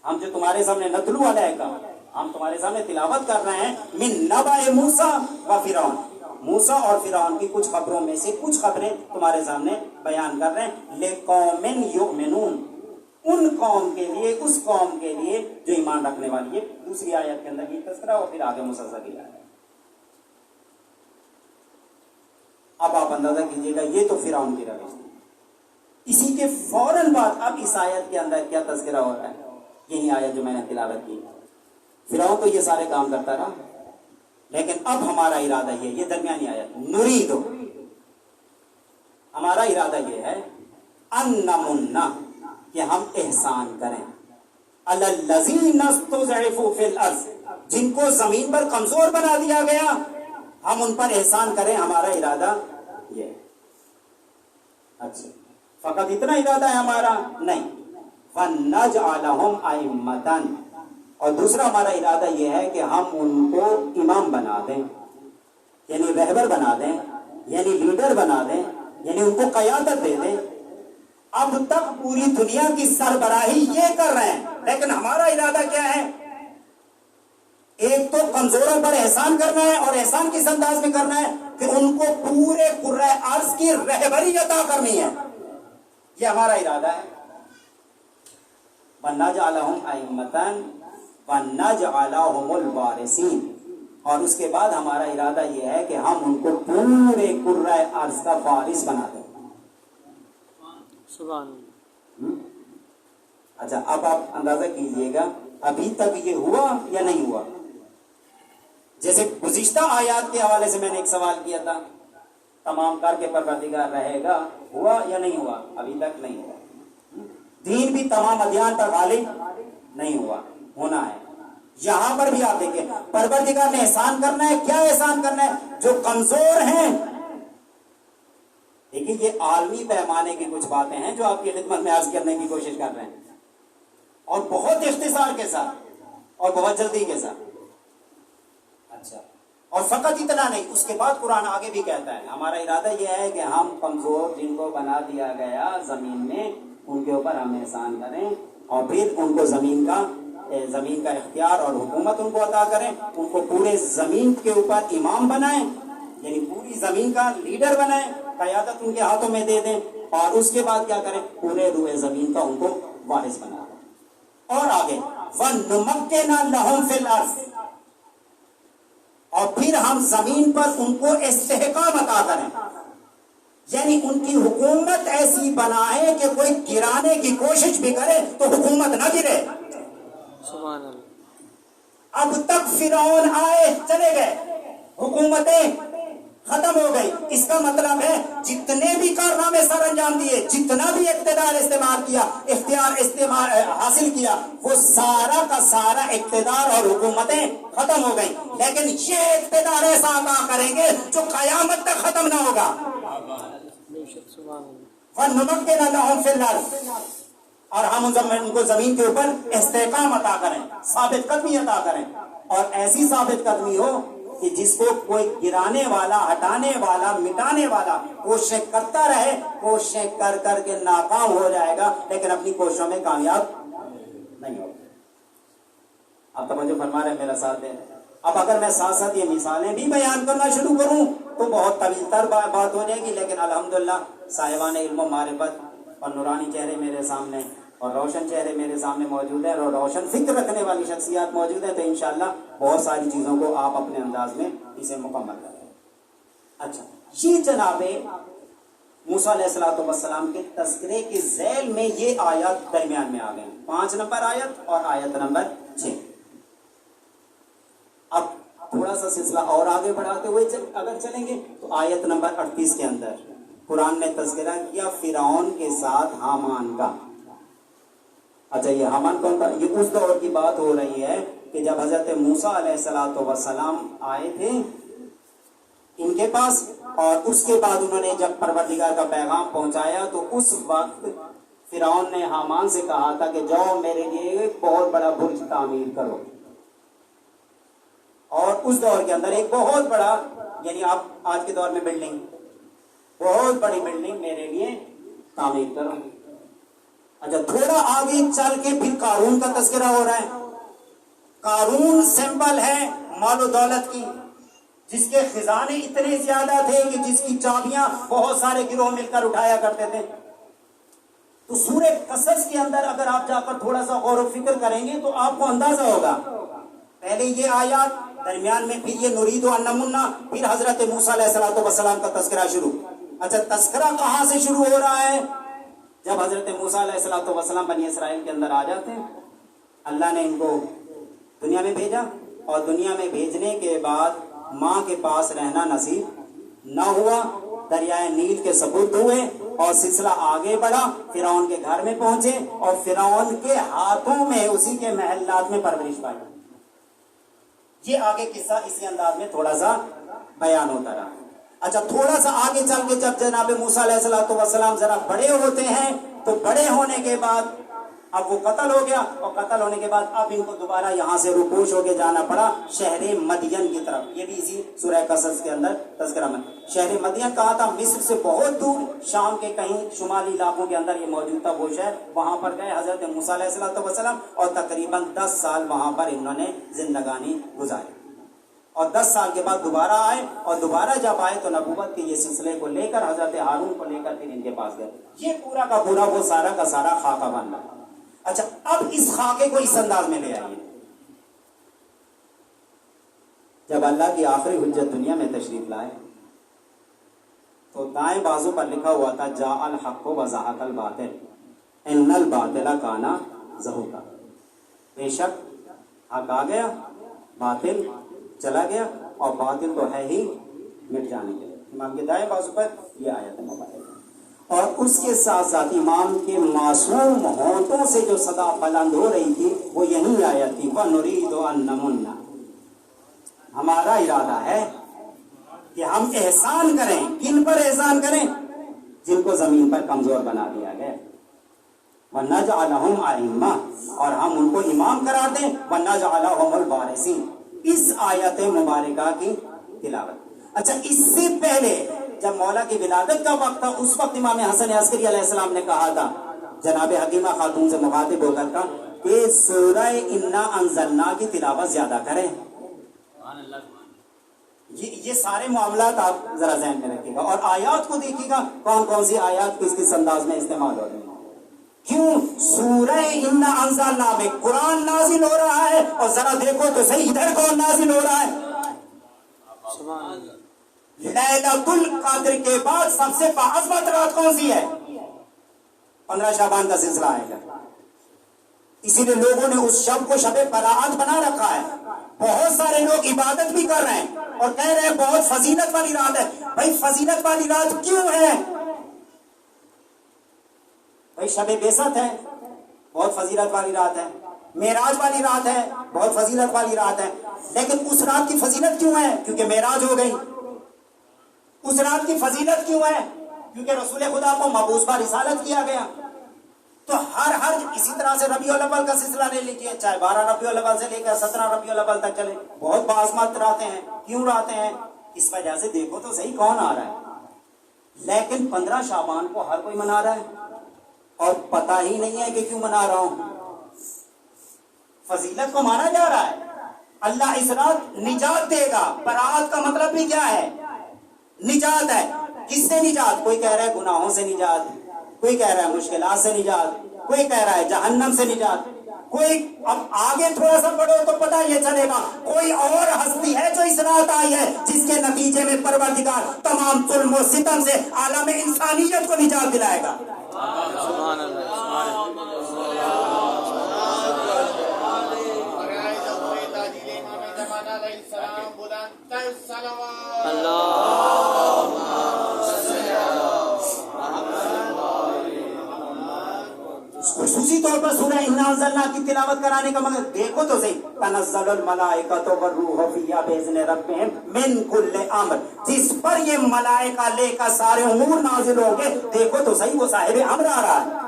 S3: ہم جو تمہارے سامنے نتلو علیہ کا، ہم تمہارے سامنے تلاوت کر رہے ہیں من نبأ موسیٰ و فرعون، موسیٰ اور فرعون کی کچھ خبروں میں سے کچھ خبریں تمہارے سامنے بیان کر رہے ہیں. لقوم یؤمنون، ان قوم کے لیے، اس قوم کے لیے جو ایمان رکھنے والی ہے. دوسری آیت کے اندر یہ تذکرہ اور پھر آگے مسلسل ہے. اب آپ اندازہ کیجئے گا یہ تو فرعون کی روش ہے. اسی کے فوراً بعد اب اس آیت کے اندر کیا تذکرہ ہو رہا ہے؟ یہی آیت جو میں نے تلاوت کی. فرعون تو یہ سارے کام کرتا رہا، لیکن اب ہمارا ارادہ یہ درمیانی آیت نرید، ہمارا ارادہ یہ ہے ان نمنا، کہ ہم احسان کریں علی الذین استضعفوا فی الارض، جن کو زمین پر کمزور بنا دیا گیا ہم ان پر احسان کریں. ہمارا ارادہ یہ. اچھا فقط اتنا ارادہ ہے ہمارا؟ نہیں. وَنَجْعَلَهُمْ أَئِمَّةً، اور دوسرا ہمارا ارادہ یہ ہے کہ ہم ان کو امام بنا دیں، یعنی رہبر بنا دیں، یعنی لیڈر بنا دیں، یعنی ان کو قیادت دے دیں. اب تک پوری دنیا کی سربراہی یہ کر رہے ہیں، لیکن ہمارا ارادہ کیا ہے؟ ایک تو کمزوروں پر احسان کرنا ہے، اور احسان کس انداز میں کرنا ہے کہ ان کو پورے کرۂ ارض کی رہبری عطا کرنی ہے. یہ ہمارا ارادہ ہے. وَنَجْعَلَهُمْ أَئِمَّةً وَنَجْعَلَهُمُ الْوَارِثِينَ، اور اس کے بعد ہمارا ارادہ یہ ہے کہ ہم ان کو پورے کرۂ ارض کا وارث بنا دیں.
S2: سبحان اللہ.
S3: اچھا اب آپ اندازہ کیجئے گا ابھی تک یہ ہوا یا نہیں ہوا؟ جیسے گزشتہ آیات کے حوالے سے میں نے ایک سوال کیا تھا تمام کر کے پروردگار رہے گا، ہوا یا نہیں ہوا؟ ابھی تک نہیں ہوا۔ دین بھی تمام ادیان پر غالب نہیں ہوا، ہونا ہے۔ یہاں پر بھی آپ دیکھیں پروردگار نے احسان کرنا ہے۔ کیا احسان کرنا ہے؟ جو کمزور ہیں، دیکھیں یہ عالمی پیمانے کی کچھ باتیں ہیں جو آپ کی خدمت میں عرض کرنے کی کوشش کر رہے ہیں، اور بہت اختصار کے ساتھ اور بہت جلدی کے ساتھ۔ اچھا، اور فقط اتنا نہیں، اس کے بعد قرآن آگے بھی کہتا ہے ہمارا ارادہ یہ ہے کہ ہم کمزور جن کو بنا دیا گیا زمین میں، ان کے اوپر ہم احسان کریں، اور پھر ان کو زمین کا اختیار اور حکومت ان کو عطا کریں، ان کو پورے زمین کے اوپر امام بنائیں، یعنی پوری زمین کا لیڈر بنائیں، قیادت ان کے ہاتھوں میں دے دیں، اور اس کے بعد کیا کریں؟ پورے روئے زمین کا ان کو وارث بنا دیں۔ اور آگے وَنُمَكِّنَ لَهُمْ فِي الْأَرْضِ، اور پھر ہم زمین پر ان کو استحکام عطا کریں، یعنی ان کی حکومت ایسی بنائے کہ کوئی گرانے کی کوشش بھی کرے تو حکومت نہ گرے۔
S2: سبحان اللہ۔
S3: اب تک فرعون آئے چلے گئے، حکومتیں ختم ہو گئی، اس کا مطلب ہے جتنے بھی کارنامے سر انجام دیے، جتنا بھی اقتدار استعمال کیا، اختیار حاصل کیا، وہ سارا کا سارا اقتدار اور حکومتیں ختم ہو گئی، لیکن یہ اقتدار ایسا عطا کریں گے جو قیامت تک ختم نہ ہوگا۔ وَنُمَكِّنَ لَهُمْ فِي الْأَرْضِ، اور ہم ان کو زمین کے اوپر استحکام عطا کریں، ثابت قدمی عطا کریں، اور ایسی ثابت قدمی ہو کہ جس کو کوئی گرانے والا، ہٹانے والا، مٹانے والا کوشش کرتا رہے، کوشش کر کر کے ناکام ہو جائے گا، لیکن اپنی کوششوں میں کامیاب نہیں ہوگا۔ آپ توجہ فرما رہے ہیں، میرا ساتھ دیں۔ اب اگر میں ساتھ ساتھ یہ مثالیں بھی بیان کرنا شروع کروں تو بہت طویل تر بات ہو جائے گی، لیکن الحمدللہ صاحبان علم و معرفت اور نورانی چہرے میرے سامنے اور روشن چہرے میرے سامنے موجود ہیں، اور روشن فکر رکھنے والی شخصیات موجود ہیں، تو انشاءاللہ بہت ساری چیزوں کو آپ اپنے انداز میں اسے مکمل کریں۔ اچھا، یہ جناب موسیٰ علیہ السلام کے تذکرے کے ذیل میں یہ آیات درمیان میں آ گئے، 5 نمبر آیت اور آیت نمبر 6۔ اب تھوڑا سا سلسلہ اور آگے بڑھاتے ہوئے اگر چلیں گے تو آیت نمبر 38 کے اندر قرآن نے تذکرہ کیا فرعون کے ساتھ حامان کا۔ اچھا، یہ حامان کون تھا؟ یہ اس دور کی بات ہو رہی ہے کہ جب حضرت موسیٰ علیہ السلام آئے تھے ان کے پاس، اور اس کے بعد انہوں نے جب پروردگار کا پیغام پہنچایا تو اس وقت فرعون نے حامان سے کہا تھا کہ جاؤ میرے لیے ایک بہت بڑا برج تعمیر کرو، اور اس دور کے اندر ایک بہت بڑا، یعنی آپ آج کے دور میں بلڈنگ، بہت بڑی بلڈنگ میرے لیے تعمیر کرو۔ اچھا، تھوڑا آگے چل کے پھر قارون کا تذکرہ ہو رہا ہے۔ قارون سمبل ہے مال و دولت کی، جس کے خزانے اتنے زیادہ تھے کہ جس کی چابیاں بہت سارے گروہ مل کر اٹھایا کرتے تھے۔ تو سورہ قصص کے اندر اگر آپ جا کر تھوڑا سا غور و فکر کریں گے تو آپ کو اندازہ ہوگا، پہلے یہ آیات، درمیان میں پھر یہ نرید و انمنا، پھر حضرت موسیٰ علیہ السلام کا تذکرہ شروع۔ اچھا، تذکرہ کہاں سے شروع ہو رہا ہے؟ جب حضرت موسیٰ علیہ السلام بنی اسرائیل کے اندر آ جاتے ہیں، اللہ نے ان کو دنیا میں بھیجا، اور دنیا میں بھیجنے کے بعد ماں کے پاس رہنا نصیب نہ ہوا، دریائے نیل کے سپرد ہوئے، اور سلسلہ آگے بڑھا، فرعون کے گھر میں پہنچے، اور فرعون کے ہاتھوں میں اسی کے محلات میں پرورش پائی۔ یہ آگے قصہ اسی انداز میں تھوڑا سا بیان ہوتا رہا۔ اچھا، تھوڑا سا آگے چل کے جب جناب موسیٰ علیہ السلام ذرا بڑے ہوتے ہیں، تو بڑے ہونے کے بعد اب وہ قتل ہو گیا، اور قتل ہونے کے بعد اب ان کو دوبارہ یہاں سے روپوش ہو کے جانا پڑا شہر مدین کی طرف۔ یہ بھی اسی سورہ قصص کے اندر تذکرہ میں شہر مدین کہا تھا، مصر سے بہت دور، شام کے کہیں شمالی علاقوں کے اندر یہ موجود تھا وہ شہر۔ وہاں پر گئے حضرت موسیٰ علیہ السلام، اور تقریباً 10 سال وہاں پر انہوں نے زندگانی گزاری، اور 10 سال کے بعد دوبارہ آئے، اور دوبارہ جب آئے تو نبوت کے یہ سلسلے کو لے کر حضرت ہارون کو لے کر پھر ان کے پاس گئے۔ یہ پورا کا پورا وہ سارا کا سارا خاکہ بن رہا۔ اچھا، اب اس خاکے کو اس انداز میں لے آئیے۔ جب اللہ کی آخری حجت دنیا میں تشریف لائے تو دائیں بازو پر لکھا ہوا تھا جاء الحق وزهق الباطل ان الباطل کان زہوقا، بے شک حق آ گیا، باطل چلا گیا، اور باطل تو ہے ہی مٹ جانے کے لیے۔ امام کے دائیں بازو پر یہ آیت مبارکہ، اور اس کے ساتھ ساتھ امام کے معصوم ہونٹوں سے جو صدا بلند ہو رہی تھی وہ یہی آیت تھی، وَنُرِيدُ أَن نَّمُنَّ، ہمارا ارادہ ہے کہ ہم احسان کریں. کن پر احسان کریں؟ جن کو زمین پر کمزور بنا دیا گیا. وَنَجْعَلَهُمْ أَئِمَّةً، اور ہم ان کو امام کرا دیں. وَنَجْعَلَهُمُ الْوَارِثِينَ، اس آیت مبارکہ کی تلاوت. اچھا، اس سے پہلے جب مولا کی ولادت کا وقت تھا اس وقت امام حسن عسکری علیہ السلام نے کہا تھا جناب حکیمہ خاتون سے مخاطب ہو کر کہ سورہ انا انزلنا کی تلاوت زیادہ کریں. یہ سارے معاملات آپ ذرا ذہن میں رکھیے گا، اور آیات کو دیکھیے گا کون کون سی آیات کس کس انداز میں استعمال ہو رہی ہیں. کیوں سورہ انا انزلنا میں قرآن نازل ہو رہا ہے، اور ذرا دیکھو تو صحیح ادھر کون نازل ہو رہا ہے؟ لیلۃ القدر کے بعد سب سے باعظمت رات کون سی ہے؟ 15 شعبان کا سلسلہ آئے گا. اسی لیے لوگوں نے اس شب کو شب برات بنا رکھا ہے. بہت سارے لوگ عبادت بھی کر رہے ہیں اور کہہ رہے ہیں بہت فضیلت والی رات ہے. بھائی فضیلت والی رات کیوں ہے؟ بھائی شب بیست ہے، بہت فضیلت والی رات ہے. معراج والی رات ہے، بہت فضیلت والی رات ہے. لیکن اس رات کی فضیلت کیوں ہے؟ کیونکہ معراج ہو گئی. اس رات کی فضیلت کیوں ہے؟ کیونکہ رسول خدا کو مبعوث پر رسالت کیا گیا. تو ہر اسی طرح سے ربیع الاول کا سلسلہ لے لیجیے، چاہے 12 ربیع الاول سے لے کر 17 ربیع الاول تک چلے، بہت باعظمت راتیں ہیں. کیوں راتیں ہیں؟ اس وجہ سے دیکھو تو صحیح کون آ رہا ہے. لیکن 15 شعبان کو ہر کوئی منا رہا ہے اور پتہ ہی نہیں ہے کہ کیوں منا رہا ہوں. فضیلت کو مانا جا رہا ہے. اللہ اس رات نجات دے گا. برات کا مطلب بھی کیا ہے؟ نجات ہے. کس سے نجات؟ کوئی کہہ رہا ہے گناہوں سے نجات، کوئی کہہ رہا ہے مشکلات سے نجات، کوئی کہہ رہا ہے جہنم سے نجات، کوئی اب آگے تھوڑا سا پڑھو تو پتہ یہ چلے گا کوئی اور ہستی ہے جو اس رات آئی ہے جس کے نتیجے میں پروردگار تمام ظلم و ستم سے عالم انسانیت کو نجات دلائے گا.
S2: سبحان اللہ، سبحان
S3: خصوصی طور پر سورہ انا انزلنا کی تلاوت کرانے کا مطلب دیکھو تو صحیح، تنزل الملائکۃ والروح فیہا باذن ربہم من کل امر، جس پر یہ ملائکہ لے کر سارے امور نازل ہوں گے. دیکھو تو صحیح وہ صاحب امر آ رہا ہے،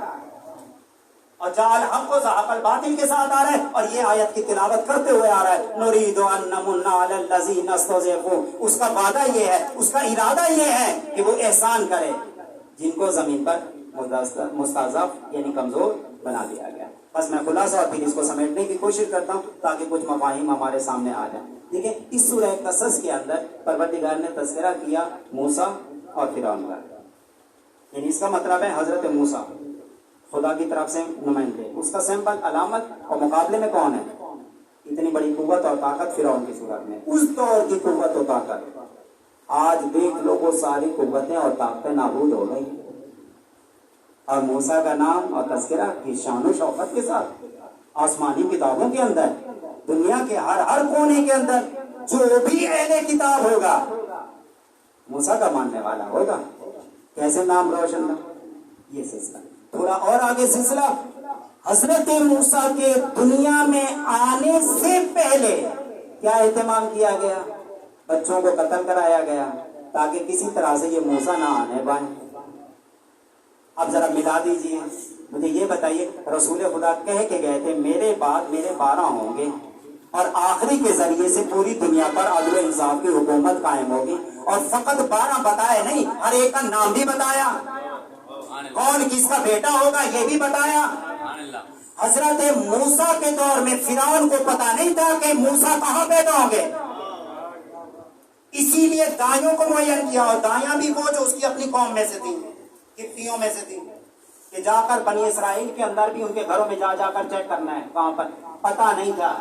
S3: اور جعل حق و زحق الباطل کے ساتھ آ رہا ہے، اور یہ آیت کی تلاوت کرتے ہوئے آ رہا ہے. نرید ان نمن علی الذین استضعفوا، اس کا وعدہ یہ ہے، اس کا ارادہ یہ ہے کہ وہ احسان کرے جن کو زمین پر مستضعف یعنی کمزور بنا دیا گیا. بس میں خلاصہ اور پھر اس کو سمیٹنے کی کوشش کرتا ہوں تاکہ کچھ مفاہیم ہمارے سامنے آ جائیں. دیکھیں اس سورہ قصص کے اندر پروردگار نے تذکرہ کیا موسیٰ اور فرعون کا. یعنی اس کا مطلب ہے حضرت موسیٰ خدا کی طرف سے نمائندے، اس کا سیمپل علامت، اور مقابلے میں کون ہے؟ اتنی بڑی قوت اور طاقت فرعون کی صورت میں. اس دور کی قوت و طاقت آج دیکھ لو وہ ساری قوتیں اور طاقتیں نابود ہو گئی، اور موسیٰ کا نام اور تذکرہ کی شان و شوکت کے ساتھ آسمانی کتابوں کے اندر، دنیا کے ہر کونے کے اندر جو بھی اہل کتاب ہوگا موسیٰ کا ماننے والا ہوگا. کیسے نام روشن تھا یہ سلسلہ. تھوڑا اور آگے سلسلہ، حضرت موسیٰ کے دنیا میں آنے سے پہلے کیا اہتمام کیا گیا؟ بچوں کو قتل کرایا گیا تاکہ کسی طرح سے یہ موسیٰ نہ آنے پائے. اب ذرا ملا دیجئے، مجھے یہ بتائیے رسول خدا کہہ کے گئے تھے میرے بعد میرے 12 ہوں گے اور آخری کے ذریعے سے پوری دنیا پر عدل و انصاف کی حکومت قائم ہوگی. اور فقط 12 بتائے نہیں، ہر ایک کا نام بھی بتایا، کون کس کا بیٹا ہوگا یہ بھی بتایا. حضرت موسیٰ کے دور میں فرعون کو پتا نہیں تھا کہ موسیٰ کہاں پیدا ہوں گے، اسی لیے دائیوں کو معین کیا، اور دائیاں بھی وہ جو اس کی اپنی قوم میں سے تھیں، کفتیوں میں سے تھی، کہ جا کر بنی اسرائیل کے اندر بھی ان کے گھروں میں جا کر چیک کرنا ہے کہاں پر. پتا نہیں تھا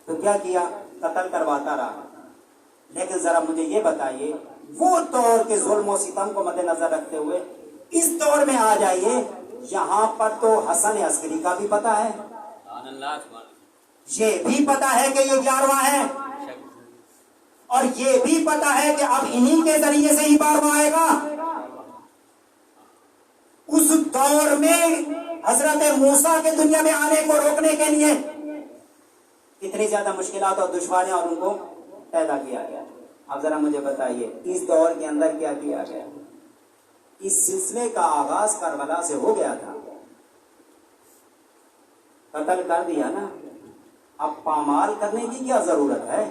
S3: تو کیا کیا؟ قتل کرواتا رہا. لیکن ذرا مجھے یہ بتائیے وہ دور کے ظلم و ستم کو مد نظر رکھتے ہوئے اس دور میں آ جائیے، یہاں پر تو حسن عسکری کا بھی پتا ہے، یہ بھی پتا ہے کہ یہ 11واں ہے، اور یہ بھی پتا ہے کہ اب انہی کے ذریعے سے ہی بارواں آئے گا. اس دور میں حضرت موسیٰ کے دنیا میں آنے کو روکنے کے لیے کتنی زیادہ مشکلات اور دشواریاں اور ان کو پیدا کیا گیا. اب ذرا مجھے بتائیے اس دور کے اندر کیا کیا گیا؟ اس سلسلے کا آغاز کربلا سے ہو گیا تھا، قتل کر دیا نا. اب پامال کرنے کی کیا ضرورت ہے؟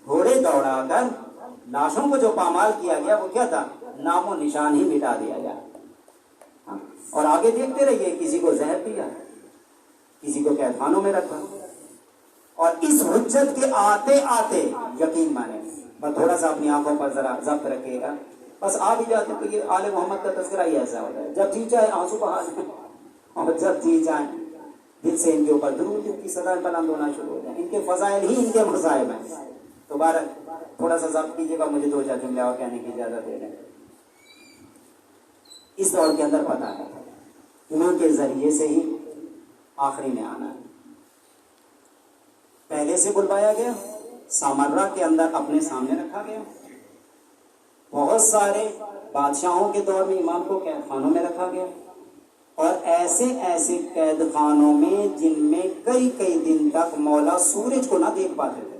S3: گھوڑے دوڑا کر لاشوں کو جو پامال کیا گیا وہ کیا تھا؟ نام و نشان ہی مٹا دیا گیا. اور آگے دیکھتے رہیے، کسی کو زہر دیا، کسی کو قید خانوں میں رکھا. اور اس حجت کے آتے آتے یقین مانے، بس تھوڑا سا اپنی آنکھوں پر ذرا ضبط رکھیے گا. بس آپ ہی جاتے تو یہ آل محمد کا تذکرہ ہی ایسا ہوتا ہے، جب جی چاہے آنسو بہا دیں اور جب جی چاہے دل سے ان کے اوپر درود کی صدائیں بلند ہونا شروع ہو جائیں. ان کے فضائل ہی ان کے مذاہب ہیں. دوبارہ تھوڑا سا ضبط کیجیے گا، مجھے 2 جملے اور کہنے کی اجازت دے دیں. اس دور کے اندر پتہ ہے انہوں کے ذریعے سے ہی آخری میں آنا ہے. پہلے سے بلوایا گیا، سامرہ کے اندر اپنے سامنے رکھا گیا. بہت سارے بادشاہوں کے دور میں امام کو قید خانوں میں رکھا گیا، اور ایسے ایسے قید خانوں میں جن میں کئی کئی دن تک مولا سورج کو نہ دیکھ پاتے تھے.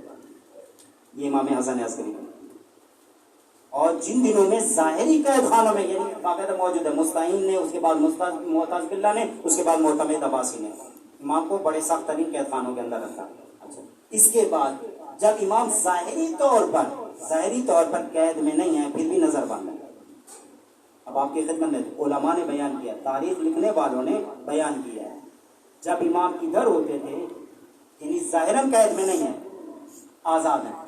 S3: یہ امام حسن عسکری. اور جن دنوں میں ظاہری قید خانوں میں، یعنی باقاعدہ موجود ہے، مستعین نے، اس کے بعد معتز باللہ نے، اس کے بعد معتمد عباسی نے امام کو بڑے سخت ترین قید خانوں کے اندر رکھا. اس کے بعد جب امام ظاہری طور پر قید میں نہیں ہے، پھر بھی نظر بند ہے. اب آپ کی خدمت میں علماء نے بیان کیا، تاریخ لکھنے والوں نے بیان کیا ہے، جب امام ادھر ہوتے تھے یعنی ظاہراً قید میں نہیں ہے، آزاد ہیں،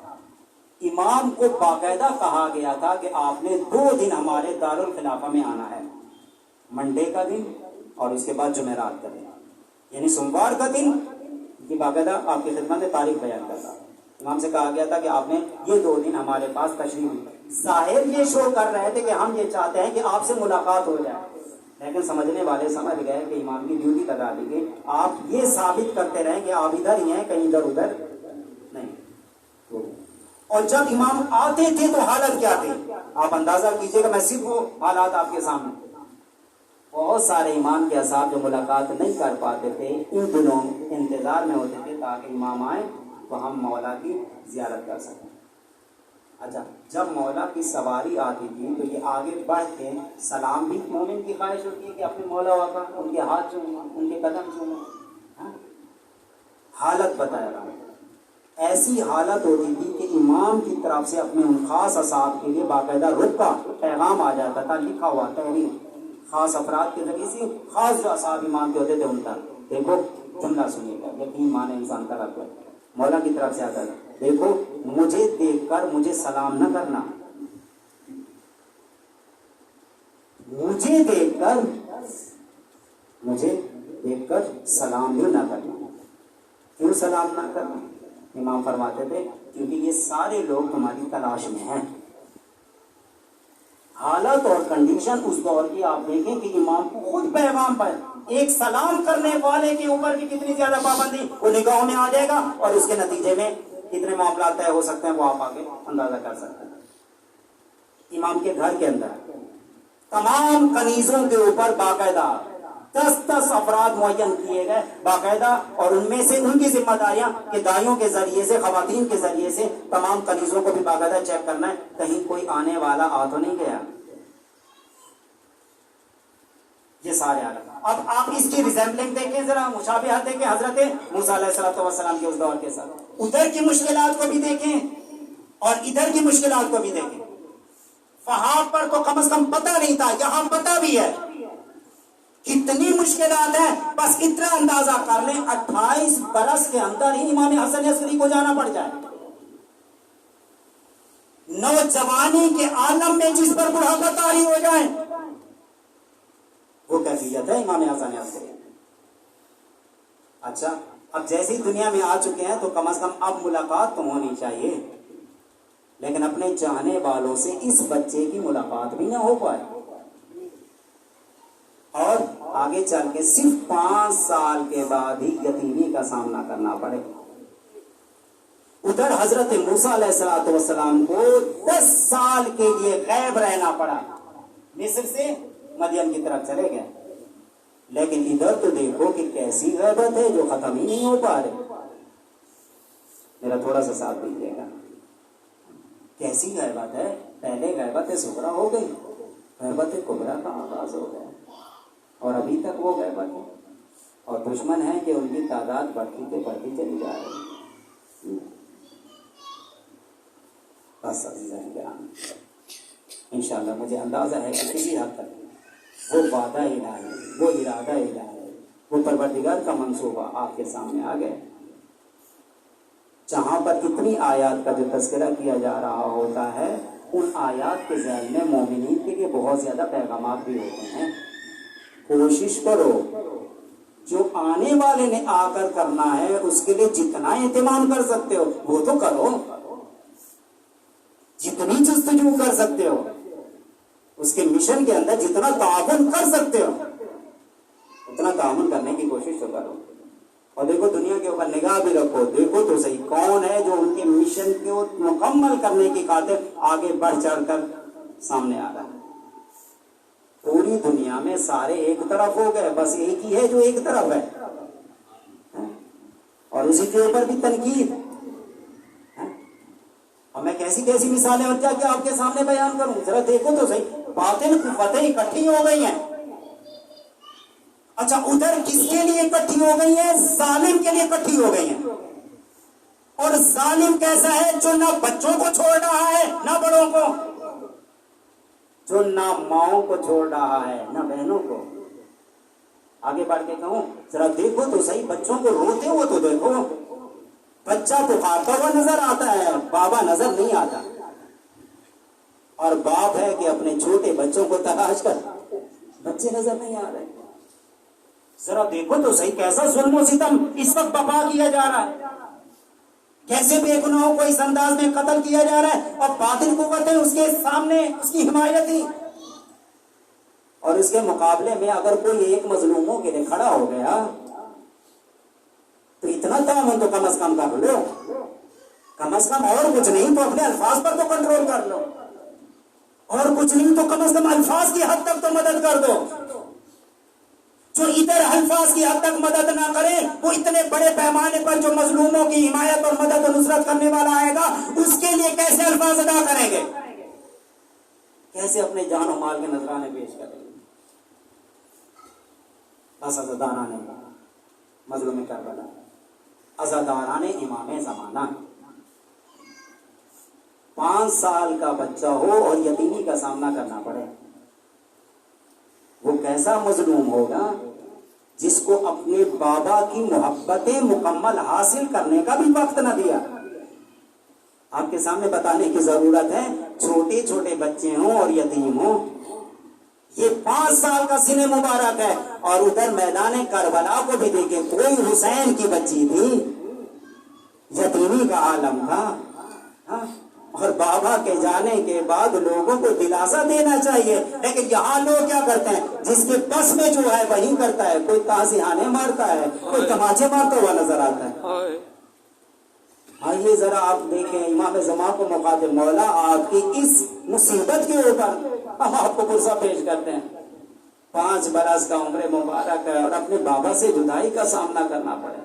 S3: امام کو باقاعدہ کہا گیا تھا کہ آپ نے 2 دن ہمارے دارالخلافہ میں آنا ہے، منڈے کا دن اور اس کے بعد جمعرات کا دن، یعنی سوموار کا دن. یہ باقاعدہ آپ کی خدمت میں تاریخ بیان کرتا. امام سے کہا گیا تھا کہ آپ نے یہ 2 دن ہمارے پاس تشریف دی. ظاہر یہ شو کر رہے تھے کہ ہم یہ چاہتے ہیں کہ آپ سے ملاقات ہو جائے، لیکن سمجھنے والے سمجھ گئے کہ امام کی ڈیوٹی لگا دی گئی، آپ یہ ثابت کرتے رہیں کہ آپ ادھر ہی ہیں، کہیں ادھر ادھر نہیں. اور جب امام آتے تھے تو حالت کیا تھی آپ اندازہ کیجئے گا. میں صرف وہ حالات آپ کے سامنے. بہت سارے امام کے اصحاب جو ملاقات نہیں کر پاتے تھے ان دنوں انتظار میں ہوتے تھے تاکہ امام آئے تو ہم مولا کی زیارت کر سکیں. اچھا، جب مولا کی سواری آتی تھی تو یہ آگے بڑھ کے سلام بھی، مومن کی خواہش ہوتی ہے کہ اپنے مولا واقع ان کے ہاتھ چومیں، ان کے قدم چومیں. حالت بتایا رہا، ایسی حالت ہوتی تھی کہ امام کی طرف سے اپنے ان خاص اصحاب کے لیے باقاعدہ رخ کا پیغام آ جاتا تھا، لکھا ہوا تحریر، خاص افراد کے ذریعے سے، خاص جو اصحاب امام کے ہوتے تھے ان تک. دیکھو جملہ سنیے گا، یقین مانے انسان کا رب ہے. مولا کی طرف سے آتا ہے، دیکھو مجھے دیکھ کر مجھے سلام نہ کرنا، مجھے دیکھ کر سلام بھی نہ کرنا. کیوں سلام نہ کرنا؟ امام فرماتے تھے کیونکہ یہ سارے لوگ تمہاری تلاش میں ہیں. حالت اور کنڈیشن اس دور کی آپ دیکھیں کہ امام کو خود پیغام پر ایک سلام کرنے والے کے اوپر بھی کتنی زیادہ پابندی وہ نگاہوں میں آ جائے گا، اور اس کے نتیجے میں کتنے معاملات طے ہو سکتے ہیں وہ آپ آگے اندازہ کر سکتے ہیں. امام کے گھر کے اندر تمام کنیزوں کے اوپر باقاعدہ 10 افراد معین کیے گئے باقاعدہ، اور ان میں سے ان کی ذمہ داریاں کہ دائیوں کے ذریعے سے، خواتین کے ذریعے سے تمام کنیزوں کو بھی باقاعدہ چیک کرنا ہے کہیں کوئی آنے والا آ تو نہیں گیا. یہ سارے عالم. اب آپ اس کی ریزمبلنگ دیکھیں، ذرا مشابہت دیکھیں حضرت موسیٰ علیہ السلام کے اس دور کے ساتھ. ادھر کی مشکلات کو بھی دیکھیں اور ادھر کی مشکلات کو بھی دیکھیں. وہاں پر تو کم از کم پتہ نہیں تھا، یہاں پتہ بھی ہے کتنی مشکلات ہیں. بس اتنا اندازہ کر لیں 28 برس کے اندر ہی امام حسن عسکری کو جانا پڑ جائے. نوجوانی کے عالم میں جس پر بڑھاپا طاری ہو جائے، وہ کیفیت ہے امام حسن عسکری. اچھا، اب جیسی دنیا میں آ چکے ہیں تو کم از کم اب ملاقات تو ہونی چاہیے، لیکن اپنے چاہنے والوں سے اس بچے کی ملاقات بھی نہ ہو پائے، اور آگے چل کے صرف 5 سال کے بعد ہی یتیمی کا سامنا کرنا پڑے. ادھر حضرت موسیٰ علیہ السلام کو 10 سال کے لیے غائب رہنا پڑا، مصر سے مدین کی طرف چلے گئے. لیکن ادھر تو دیکھو کہ کیسی غیبت ہے جو ختم ہی نہیں ہو پا رہے. میرا تھوڑا سا ساتھ دیجیے گا. کیسی غیبت ہے؟ پہلے غیبت صغرا ہو گئی، غیبت کبرا کا آغاز ہو گیا، اور ابھی تک وہ غیبت ہے. اور دشمن ہے کہ ان کی تعداد بڑھتی چلی جا رہی ہے. بس عزیزان کرام، انشاءاللہ مجھے اندازہ ہے کہ کسی حد تک وہ وعدہ الہی، وہ ارادہ الہی، وہ پروردگار کا منصوبہ آپ کے سامنے آ گئے. جہاں پر اتنی آیات کا جو تذکرہ کیا جا رہا ہوتا ہے، ان آیات کے ذیل میں مومنین کے لیے بہت زیادہ پیغامات بھی ہوتے ہیں. کوشش کرو جو آنے والے نے آ کر کرنا ہے اس کے لیے جتنا اہتمام کر سکتے ہو وہ تو کرو، جتنی جستجو کر سکتے ہو اس کے مشن کے اندر جتنا تعاون کر سکتے ہو اتنا تعاون کرنے کی کوشش تو کرو. اور دیکھو دنیا کے اوپر نگاہ بھی رکھو، دیکھو تو صحیح کون ہے جو ان کے مشن کو مکمل کرنے کی خاطر آگے بڑھ چڑھ کر سامنے آ رہا ہے. پوری دنیا میں سارے ایک طرف ہو گئے، بس ایک ہی ہے جو ایک طرف ہے، اور اسی کے اوپر بھی تنقید. اور میں کیسی مثالیں اور کیا آپ کے سامنے بیان کروں؟ ذرا دیکھو تو صحیح، باطل قوتیں اکٹھی ہو گئی ہیں. اچھا ادھر کس کے لیے اکٹھی ہو گئی ہیں؟ ظالم کے لیے اکٹھی ہو گئی ہیں. اور ظالم کیسا ہے؟ جو نہ بچوں کو چھوڑ رہا ہے نہ بڑوں کو، جو نہ ماؤں کو چھوڑ رہا ہے نہ بہنوں کو. آگے بڑھ کے کہوں ذرا دیکھو تو صحیح، بچوں کو روتے ہو تو دیکھو، بچہ پکارتا ہوا نظر آتا ہے، بابا نظر نہیں آتا. اور باپ ہے کہ اپنے چھوٹے بچوں کو تلاش کر، بچے نظر نہیں آ رہے. ذرا دیکھو تو صحیح کیسا ظلم و ستم اس وقت بپا کیا جا رہا ہے، کیسے بے گناہوں کو اس انداز میں قتل کیا جا رہا ہے، اور باطل قوتیں اس کے سامنے اس کی حمایت ہی. اور اس کے مقابلے میں اگر کوئی ایک مظلوموں کے لیے کھڑا ہو گیا تو اتنا تعاون تو کم از کم کر لو، کم از کم، اور کچھ نہیں تو اپنے الفاظ پر تو کنٹرول کر لو، اور کچھ نہیں تو کم از کم الفاظ کی حد تک تو مدد کر دو. جو ادھر الفاظ کی حد تک مدد نہ کرے وہ اتنے بڑے پیمانے پر جو مظلوموں کی حمایت اور مدد اور نصرت کرنے والا آئے گا اس کے لیے کیسے الفاظ ادا کریں گے، کیسے اپنے جان و مال کے نذرانے پیش کریں گے. بس عزاداران مظلوم کربلا، عزاداران امام زمانہ، 5 سال کا بچہ ہو اور یتیمی کا سامنا کرنا پڑے، وہ کیسا مظلوم ہوگا جس کو اپنے بابا کی محبتیں مکمل حاصل کرنے کا بھی وقت نہ دیا. آپ کے سامنے بتانے کی ضرورت ہے، چھوٹے چھوٹے بچے ہوں اور یتیم ہوں، یہ 5 سال کا سن مبارک ہے. اور ادھر میدان کربلا کو بھی دیکھیں، کوئی حسین کی بچی تھی، یتیمی کا عالم تھا، اور بابا کے جانے کے بعد لوگوں کو دلاسا دینا چاہیے. لیکن یہاں لوگ کیا کرتے ہیں؟ جس کے بس میں جو ہے وہی کرتا ہے. کوئی تازیانے مارتا ہے، کوئی تماچے مارتا ہوا نظر آتا ہے. آئیے ذرا آپ دیکھیں امام زمان کو مخاطب، مولا آپ کی اس مصیبت کے اوپر ہم آپ کو پرسہ پیش کرتے ہیں. 5 برس کا عمر مبارک ہے اور اپنے بابا سے جدائی کا سامنا کرنا پڑے،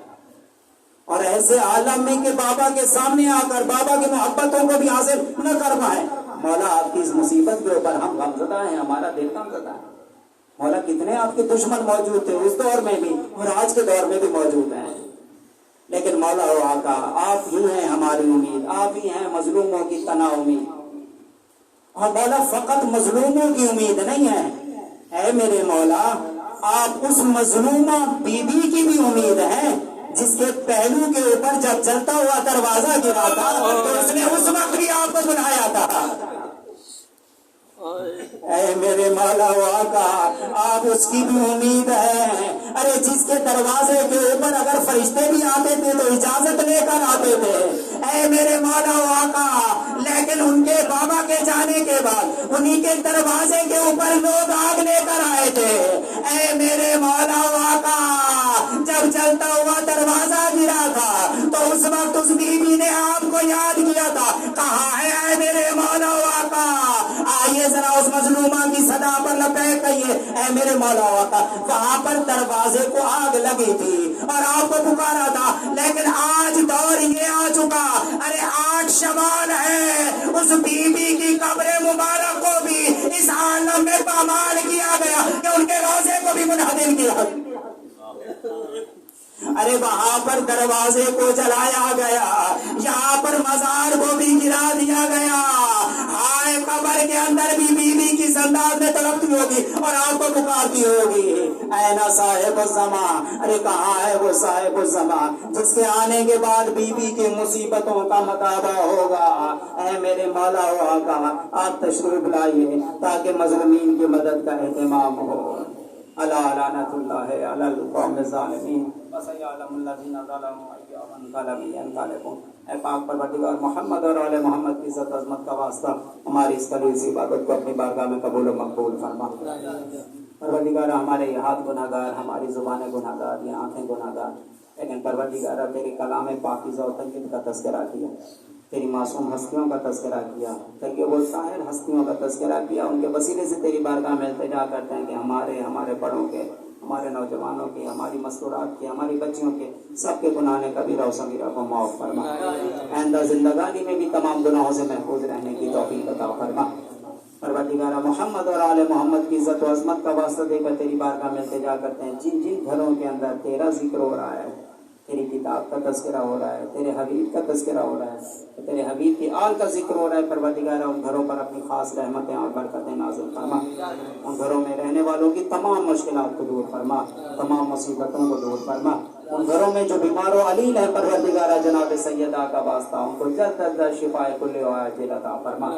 S3: اور ایسے عالم میں کہ بابا کے سامنے آ کر بابا کی محبتوں کو بھی حاصل نہ کر پائے. مولا آپ کی اس مصیبت کے اوپر ہم غمزدہ ہیں، ہمارا دل غمزدہ ہے. مولا کتنے آپ کے دشمن موجود تھے اس دور میں بھی اور آج کے دور میں بھی موجود ہیں، لیکن مولا و آقا آپ ہی ہیں ہماری امید، آپ ہی ہیں مظلوموں کی تنا امید. اور مولا فقط مظلوموں کی امید نہیں ہے، اے میرے مولا آپ اس مظلومہ بی بی کی بھی امید ہے جس کے پہلو کے اوپر جب چلتا ہوا دروازہ گرا تھا تو اس نے اس وقت بھی آپ کو بلایا تھا. اے میرے مولا و آقا آپ اس کی بھی امید ہے. ارے جس کے دروازے کے اوپر اگر فرشتے بھی آتے تھے تو اجازت لے کر آتے تھے. اے میرے مولا و آقا لیکن ان کے بابا کے جانے کے بعد انہی کے دروازے کے اوپر لوگ آگ لے کر آئے تھے. اے میرے مولا و آقا جب چلتا ہوا دروازہ گرا تھا تو اس وقت اس بیوی نے آپ کو یاد کیا تھا، کہاں ہے اے میرے مولا و آقا؟ آئیے ذرا اس مظلومہ کی صدا پر لبیک کہیے، اے میرے مولا و آقا۔ وہاں پر دروازے کو آگ لگی تھی اور آپ کو پکارا تھا، لیکن آج دور یہ آ چکا، ارے 8 شبان ہے، اس بی بی کی قبر مبارک کو بھی اس عالم میں پامال کیا گیا کہ ان کے روزے کو بھی منہدم کیا۔ ارے وہاں پر دروازے کو جلایا گیا، یہاں پر مزار کو بھی گرا دیا گیا۔ ہائے قبر کے اندر بھی بی بی کی انداز میں تڑپتی ہوگی اور آپ کو پکارتی ہوگی، اے نا صاحب الزمان، ارے کہاں ہے وہ صاحب الزمان جس کے آنے کے بعد بی بی کی مصیبتوں کا متابہ ہوگا؟ اے میرے مولا و آقا، آپ تشریف لائیے تاکہ مظلومین کی مدد کا اہتمام ہو۔ الا لعنت اللہ علی القوم الظالمین وسیعلم الذین ظلموا ای منقلب ینقلبون۔ اے پاک پروردگار، محمد اور آل محمد کی عزت عظمت کا واسطہ ہماری اس خالص عبادت کو اپنی بارگاہ میں قبول و مقبول فرما۔ پروردگار، ہمارے یہ ہاتھ گناہ گار، ہماری زبانیں گناہ گار، یہ آنکھیں گناہ گار، لیکن پروردگار تیرے کلام پاکیزہ و طیب کا تذکرہ کیا، تیری معصوم ہستیوں کا تذکرہ کیا، تیری وہ طاہر ہستیوں کا تذکرہ کیا، ان کے وسیلے سے تیری بارگاہ میں التجا کرتے ہیں کہ ہمارے بڑوں کے، ہمارے نوجوانوں کے، ہماری مستورات کے، ہماری بچیوں کے، سب کے گناہ کبیرہ و صغیرہ کو معاف فرما۔ آئندہ زندگانی میں بھی تمام گناہوں سے محفوظ رہنے کی توفیق عطا فرما۔ پروردگار، محمد اور آل محمد کی عزت و عظمت کا واسطہ دے کر تیری بارگاہ میں التجا کرتے ہیں، جن جن گھروں کے اندر تیرا ذکر ہو رہا ہے، تیری کتاب کا تذکرہ ہو رہا ہے، تیرے حبیب کا تذکرہ ہو رہا ہے، تیرے حبیب کی آل کا ذکر ہو رہا ہے، پروردگار ان گھروں پر اپنی خاص رحمتیں اور برکتیں نازل فرما۔ ان گھروں میں رہنے والوں کی تمام مشکلات کو دور فرما، تمام مصیبتوں کو دور فرما۔ ان گھروں میں جو بیمار و علیل ہے، پروردگارہ جناب سیدہ کا واسطہ ان کو جلد از جلد شفاء کل عاجل عطا فرما،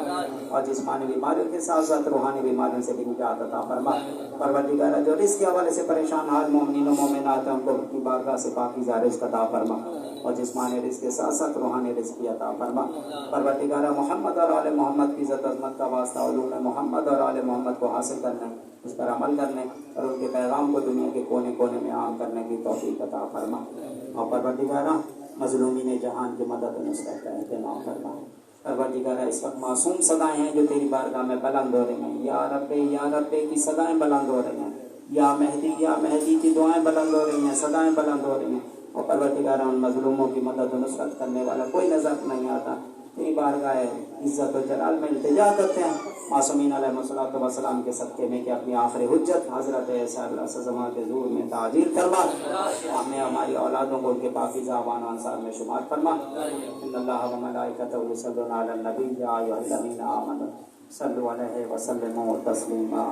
S3: اور جسمانی بیماریوں کے ساتھ ساتھ روحانی بیماریوں سے بھی نجات عطا فرما۔ پروردگارہ جو رزق کے حوالے سے پریشان حال مومنین و مومنات ہیں، ان کو اپنی بارگاہ سے پاکیزہ رزق عطا فرما، اور جسمانی رزق کے ساتھ ساتھ روحانی رزق بھی عطا فرما۔ پروردگارہ، محمد اور آل محمد کی عزت عظمت کا واسطہ علوم محمد اور آل محمد کو حاصل کرنے، اس پر عمل کرنے اور ان کے پیغام کو دنیا کے کونے کونے میں عام کرنے کی توفیق عطا فرما۔ اور پروردگارہ، مظلومین جہان کی مدد و نصرت کا اہتمام فرما۔ پروردگارہ، اس وقت معصوم صدائیں ہیں جو تیری بارگاہ میں بلند ہو رہی ہیں، یا رب کی صدائیں بلند ہو رہی ہیں، یا مہدی کی دعائیں بلند ہو رہی ہیں، صدائیں بلند ہو رہی ہیں، اور پروردگارہ ان مظلوموں کی مدد و نصرت کرنے والا کوئی نظر نہیں آتا۔ تیری بارگاہ عزت و جلال میں التجا کرتے ہیں معصومین علیہ الصلوۃ والسلام کے صدقے میں کہ اپنی آخری حجت حضرت صاحب العصمہ کے ظہور میں تعجیل فرما، ہمیں ہماری اولادوں کو ان کے پاکیزہ اعوان و انصار میں شمار فرما۔ ان اللہ و ملائکتہ یصلون علی النبی یا ایھا الذین آمنوا صلوا علیہ وسلموا تسلیما۔